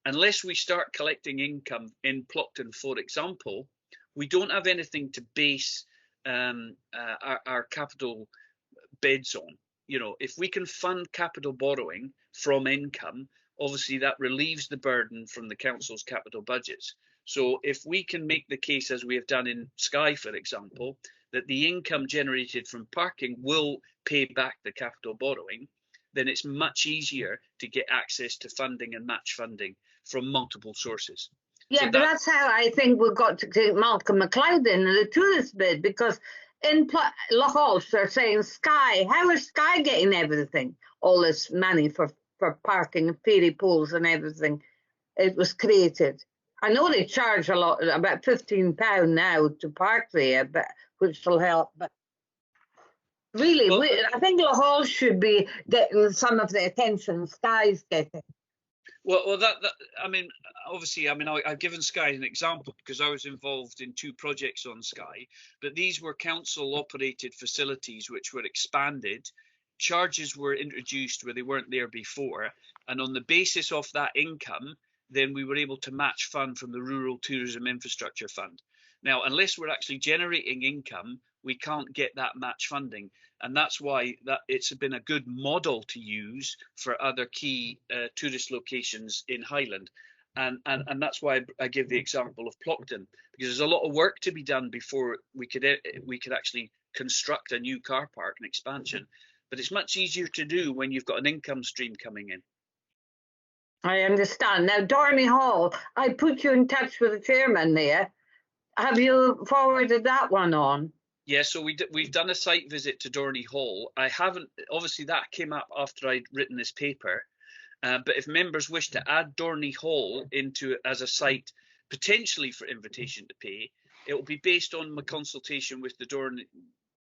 I: Unless we start collecting income in Plockton, for example, we don't have anything to base our capital bids on. You know, if we can fund capital borrowing from income, obviously that relieves the burden from the council's capital budgets. So if we can make the case, as we have done in Skye, for example, that the income generated from parking will pay back the capital borrowing, then it's much easier to get access to funding and match funding from multiple sources.
D: Yeah, so but that's how I think we've got to take Malcolm Mccloud in the tourist bid, because in Lochalsh they're saying Skye, how is Skye getting everything, all this money for parking and ferry pools and everything? It was created. I know they charge a lot, about £15 now to park there, but which will help. But really, well, I think Lochalsh should be getting some of the attention Skye's getting.
I: Well, that I mean, obviously, I mean, I've given Skye an example because I was involved in 2 projects on Skye, but these were council-operated facilities which were expanded. Charges were introduced where they weren't there before, and on the basis of that income, then we were able to match fund from the Rural Tourism Infrastructure Fund. Now, unless we're actually generating income, we can't get that match funding. And that's why it's been a good model to use for other key tourist locations in Highland. And that's why I give the example of Plockton, because there's a lot of work to be done before we could actually construct a new car park and expansion. But it's much easier to do when you've got an income stream coming in.
D: I understand. Now, Dorney Hall, I put you in touch with the chairman there. Have you forwarded that one on?
I: Yeah, so we've done a site visit to Dorney Hall. I haven't, obviously that came up after I'd written this paper, but if members wish to add Dorney Hall into as a site potentially for invitation to pay, it will be based on my consultation with the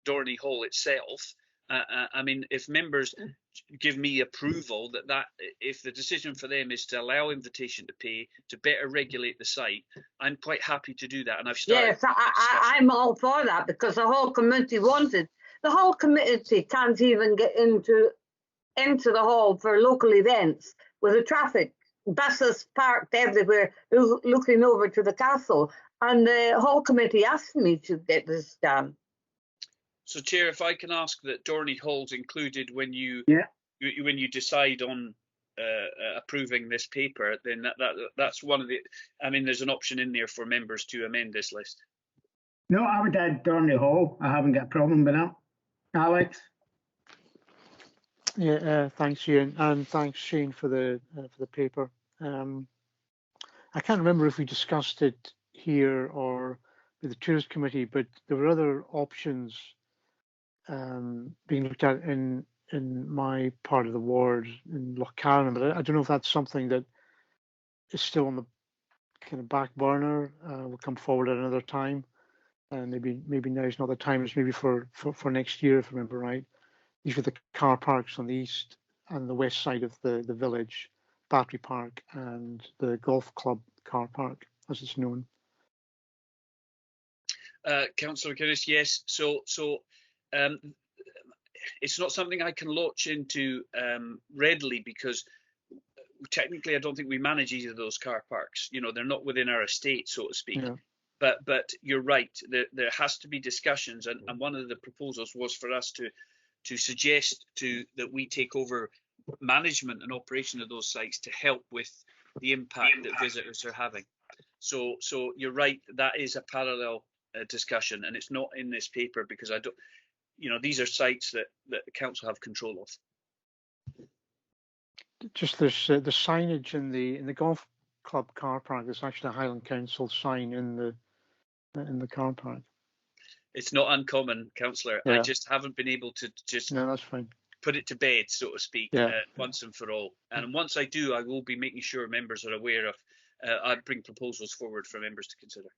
I: Dorney Hall itself. I mean, if members give me approval that if the decision for them is to allow invitation to pay to better regulate the site, I'm quite happy to do that. And I've started.
D: Yes, I'm all for that, because the whole community wanted. The whole community can't even get into the hall for local events with the traffic, buses parked everywhere, looking over to the castle. And the whole committee asked me to get this done.
I: So, Chair, if I can ask that Dorney Hall's included when you decide on approving this paper, then that's one of the. I mean, there's an option in there for members to amend this list.
A: No, I would add Dorney Hall. I haven't got a problem with that. Alex.
C: Yeah, thanks, Ian, and thanks, Shane, for the paper. I can't remember if we discussed it here or with the Tourist Committee, but there were other options being looked at in my part of the ward in Lochcarron, but I don't know if that's something that is still on the kind of back burner. Will come forward at another time, and maybe now is not the time. It's maybe for next year, if I remember right. These were the car parks on the east and the west side of the village, Battery Park and the golf club car park, as it's known.
I: Councillor Guinness, yes. So it's not something I can launch into readily, because technically, I don't think we manage either of those car parks. You know, they're not within our estate, so to speak.
C: Yeah.
I: But you're right. There has to be discussions, and one of the proposals was for us to suggest that we take over management and operation of those sites to help with the impact that visitors are having. So you're right. That is a parallel discussion, and it's not in this paper because I don't. You know, these are sites that the council have control of.
C: Just there's the signage in the golf club car park. There's actually a Highland Council sign in the car park.
I: It's not uncommon, councillor.
C: Yeah.
I: I just haven't been able to just
C: No, that's fine.
I: put it to bed, so to speak,
C: Yeah.
I: once and for all. And once I do, I will be making sure members are aware of. I bring proposals forward for members to consider.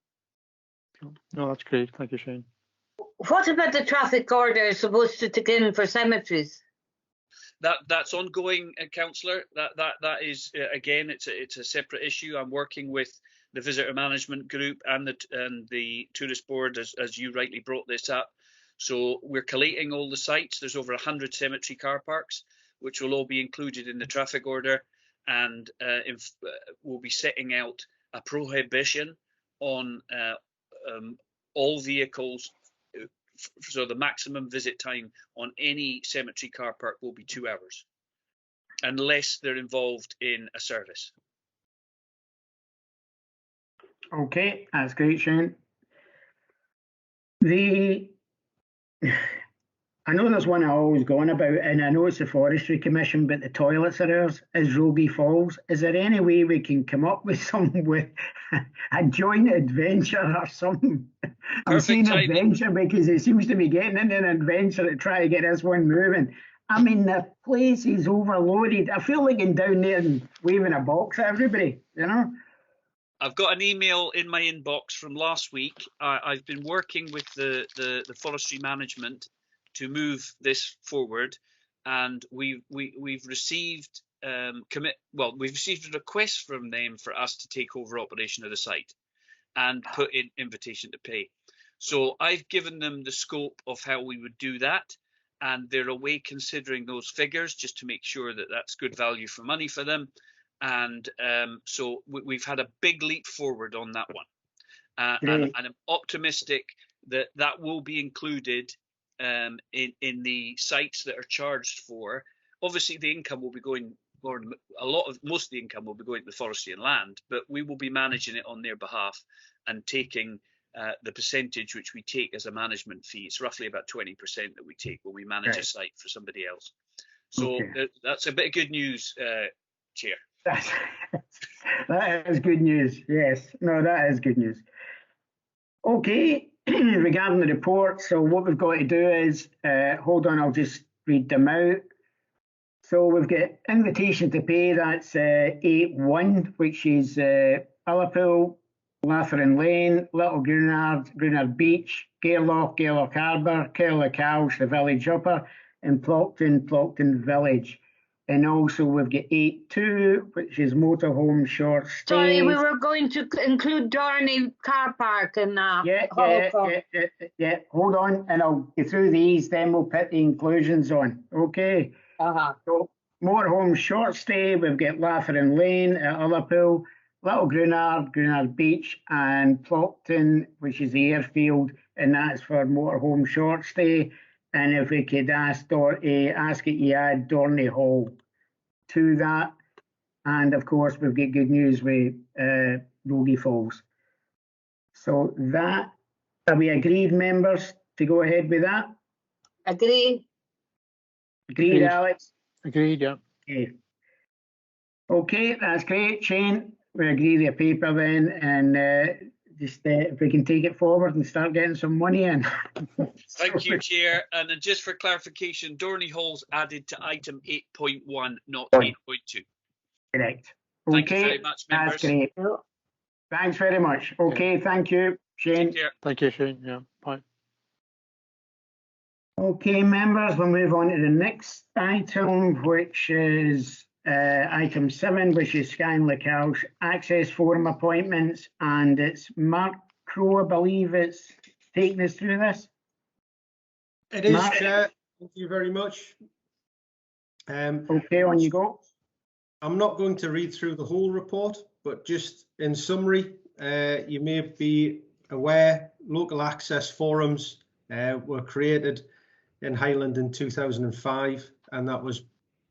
C: No, that's great. Thank you, Shane.
D: What about the traffic order supposed to take in for cemeteries?
I: That's ongoing, councillor. That is again, it's a separate issue. I'm working with the visitor management group and the tourist board, as you rightly brought this up. So we're collating all the sites. There's over 100 cemetery car parks, which will all be included in the traffic order, and we'll be setting out a prohibition on all vehicles. So the maximum visit time on any cemetery car park will be 2 hours, unless they're involved in a service.
A: Okay, that's great, Shane. I know there's one I always go on about, and I know it's the Forestry Commission, but the toilets are ours, is Rogie Falls. Is there any way we can come up with something with a joint adventure or something? I'm saying adventure because it seems to be getting into an adventure to try to get this one moving. I mean, the place is overloaded. I feel like I'm down there and waving a box at everybody, you know?
I: I've got an email in my inbox from last week. I've been working with the forestry management to move this forward, and we've received we've received a request from them for us to take over operation of the site and put in invitation to pay. So I've given them the scope of how we would do that, and they're away considering those figures just to make sure that that's good value for money for them. And so we've had a big leap forward on that one, and I'm optimistic that that will be included in the sites that are charged for. Obviously, the income will be going, or most of the income will be going to the forestry and land, but we will be managing it on their behalf and taking the percentage which we take as a management fee. It's roughly about 20% that we take when we manage a site for somebody else. So that's a bit of good news, Chair.
A: That is good news. Yes, no, that is good news. Okay, regarding the report, so what we've got to do is, hold on, I'll just read them out. So we've got invitation to pay, that's 8.1, which is Ullapool, Latherin Lane, Little Gruinard Beach, Gairloch Harbour, Lochalsh, the Village Upper, and Plockton Village. And also we've got 8.2, which is Motorhome Short Stay.
D: Sorry, we were going to include Darney Car Park in that.
A: Yeah. Hold on, and I'll get through these, then we'll put the inclusions on. Okay. So Motorhome Short Stay, we've got Latherin Lane at Ullapool, Little Gruinard Beach, and Plockton, which is the airfield, and that's for Motorhome Short Stay. And if we could ask it you add Dorney Hall to that. And of course, we've got good news with Rogie Falls. So that, are we agreed, members, to go ahead with that?
D: Agreed,
A: Alex?
C: Agreed, yeah.
A: Okay, that's great, Shane. We agree with the paper then, and just if we can take it forward and start getting some money in.
I: Thank you, Chair. And then just for clarification, Dorney Hall's added to item 8.1, not 8.2.
A: Correct.
I: Thank you very much, members.
A: That's great. Thanks very much. Okay, thank you, Shane.
C: Thank you, Shane. Yeah, bye.
A: Okay, members, we'll move on to the next item, which is item 7, which is Skye and Lochalsh Access Forum appointments, and it's Mark Crowe, I believe, it's taking us through this.
J: It is, Chair. Thank you very much.
A: Okay, on you go.
K: I'm not going to read through the whole report, but just in summary, you may be aware local access forums were created in Highland in 2005, and that was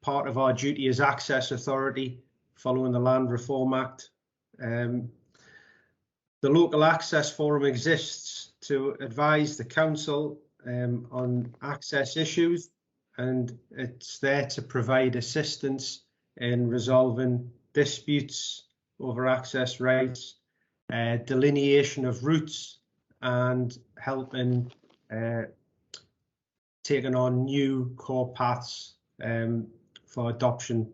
K: part of our duty as Access Authority following the Land Reform Act. The Local Access Forum exists to advise the Council on access issues, and it's there to provide assistance in resolving disputes over access rights, delineation of routes, and helping taking on new core paths for adoption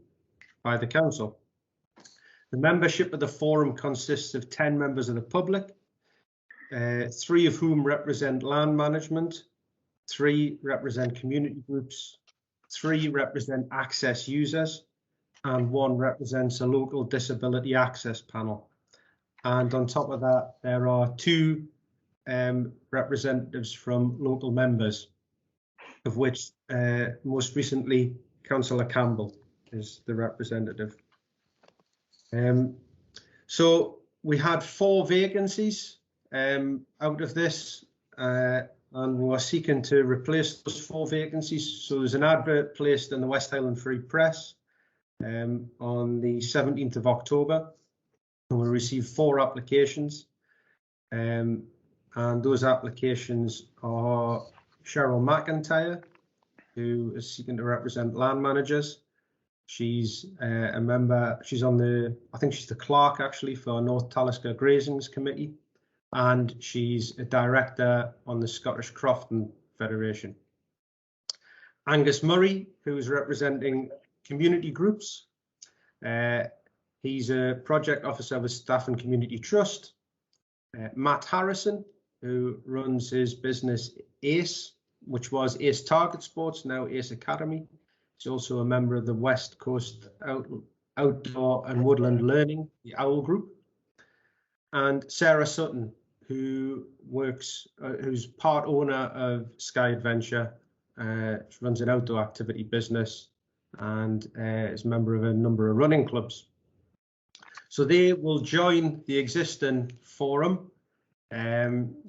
K: by the Council. The membership of the forum consists of 10 members of the public, 3 of whom represent land management, 3 represent community groups, 3 represent access users, and 1 represents a local disability access panel. And on top of that, there are 2 representatives from local members, of which most recently Councillor Campbell is the representative. So we had 4 vacancies out of this, and we were seeking to replace those 4 vacancies. So there's an advert placed in the West Highland Free Press on the 17th of October, and we received 4 applications, and those applications are Cheryl McIntyre, who is seeking to represent land managers. She's a member, she's on the, I think she's the clerk actually for North Talisker Grazings Committee, and she's a director on the Scottish Crofton Federation. Angus Murray, who is representing community groups. He's a project officer with Staff and Community Trust. Matt Harrison, who runs his business ACE, which was ACE Target Sports, now ACE Academy. He's also a member of the West Coast Outdoor and Woodland Learning, the OWL Group. And Sarah Sutton, who works, who's part owner of Sky Adventure. She runs an outdoor activity business and is a member of a number of running clubs. So they will join the existing forum,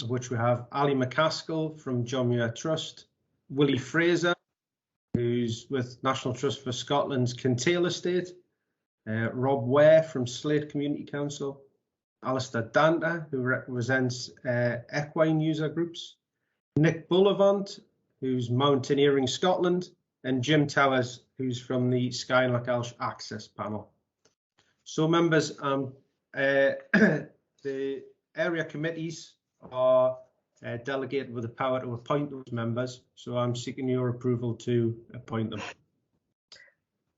K: which we have Ali McCaskill from John Muir Trust, Willie Fraser, who's with National Trust for Scotland's Kintail Estate, Rob Ware from Slate Community Council, Alistair Danta, who represents equine user groups, Nick Bullivant, who's Mountaineering Scotland, and Jim Towers, who's from the Skye and Lochalsh Access Panel. So members, the area committees are delegated with the power to appoint those members. So I'm seeking your approval to appoint them.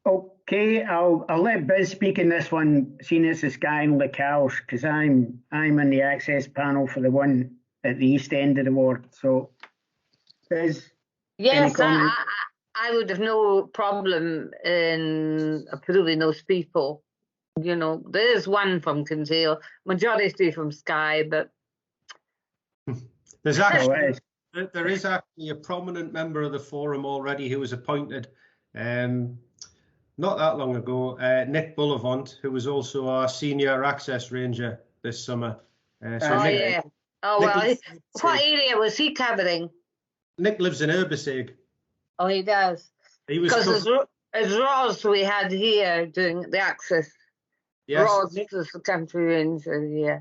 A: Okay, I'll let Biz speak in this one, seeing it's the Skye and Lochalsh, because I'm in the access panel for the one at the east end of the ward. So, Biz,
D: yes, I would have no problem in approving those people. You know, there is one from Kintail, majority from Skye, but
K: there's actually there is actually a prominent member of the forum already who was appointed not that long ago, Nick Bullivant, who was also our senior access ranger this summer.
D: Nick, yeah. Oh, Nick, well, what area was he covering?
K: Nick lives in Urbisig.
D: Oh, he does. Because it's Ross we had here doing the access.
K: Yes,
D: Ross is the country ranger, yeah.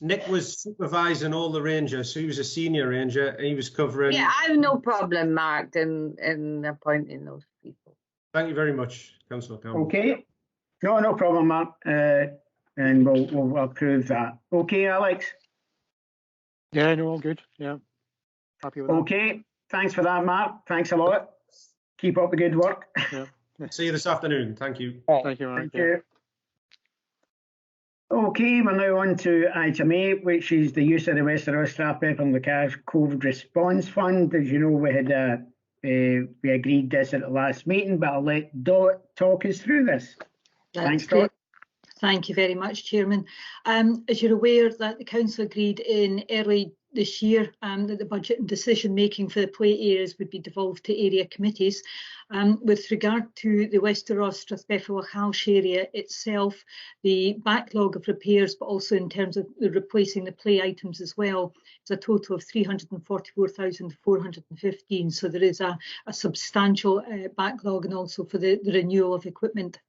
K: Nick was supervising all the rangers, so he was a senior ranger, and he was covering...
D: Yeah, I have no problem, Mark, in appointing those people.
K: Thank you very much, Councillor Campbell.
A: Okay. No problem, Mark. And we'll approve that. Okay, Alex?
C: Yeah, no, all good. Yeah. Happy with that.
A: Okay. Thanks for that, Mark. Thanks a lot. Keep up the good work.
C: Yeah.
K: See you this afternoon. Thank you.
C: Thank you, Mark.
A: Thank you. Okay, we're now on to item 8, which is the use of the Westeros Strathpeffer and Lochalsh COVID Response Fund. As you know, we had we agreed this at the last meeting, but I'll let Dot talk us through this. Thanks, Dot.
L: Thank you very much, Chairman. As you're aware, that the Council agreed in early this year that the budget and decision making for the play areas would be devolved to area committees. With regard to the Westeros Strathpeffer and Lochalsh area itself, the backlog of repairs, but also in terms of the replacing the play items as well, is a total of 344,415. So there is a substantial backlog, and also for the renewal of equipment.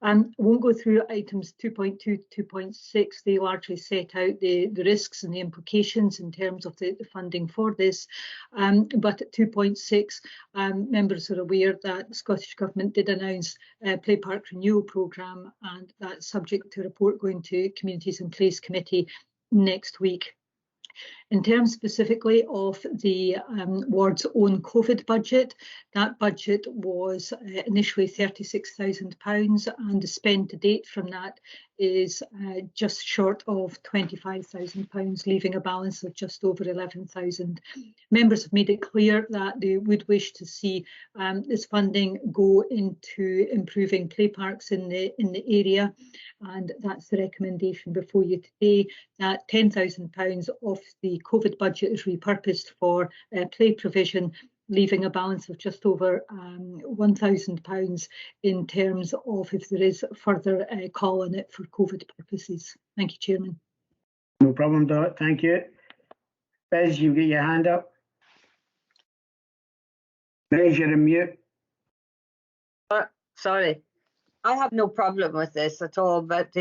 L: I won't go through items 2.2 to 2.6. They largely set out the risks and the implications in terms of the funding for this. But at 2.6, members are aware that the Scottish Government did announce a Play Park Renewal programme, and that's subject to a report going to Communities and Place Committee next week. In terms specifically of the ward's own COVID budget, that budget was initially £36,000, and the spend to date from that is just short of £25,000, leaving a balance of just over 11,000. Members have made it clear that they would wish to see this funding go into improving play parks in the area, and that's the recommendation before you today, that £10,000 of the COVID budget is repurposed for play provision, leaving a balance of just over £1,000 in terms of if there is further call on it for COVID purposes. Thank you, Chairman.
A: No problem, Dot. Thank you. Bez, you get your hand up. Bez, you're on mute.
D: Sorry. I have no problem with this at all, but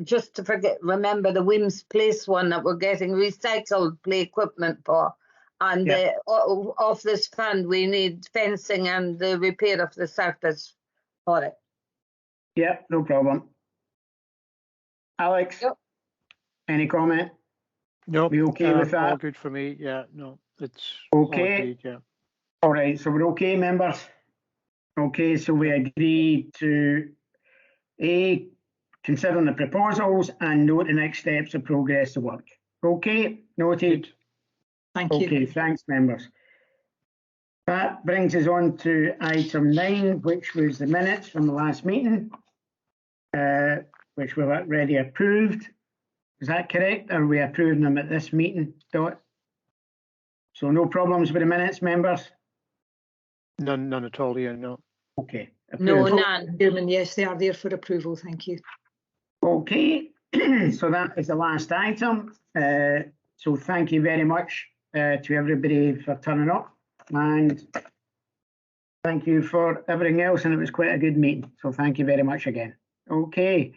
D: just to remember the Wims Place one that we're getting recycled play equipment for, and of this fund we need fencing and the repair of the surface for it.
A: Yeah, no problem. Alex, any comment?
C: No.
A: We okay with that?
C: All good for me. Yeah, no, it's
A: okay.
C: All agreed, yeah.
A: All right, so we're okay, members. Okay, so we agreed to A, considering the proposals and note the next steps of progress of work. Okay, noted.
L: Thank you.
A: Okay, thanks, members. That brings us on to item 9, which was the minutes from the last meeting, which we've already approved. Is that correct? Are we approving them at this meeting, Dot? So no problems with the minutes, members?
C: None at all, yeah, no.
A: Okay.
D: No,
A: approved.
D: none.
L: Chairman, yes, they are there for approval. Thank you.
A: Okay, so that is the last item. So thank you very much to everybody for turning up, and thank you for everything else, and it was quite a good meeting. So thank you very much again. Okay.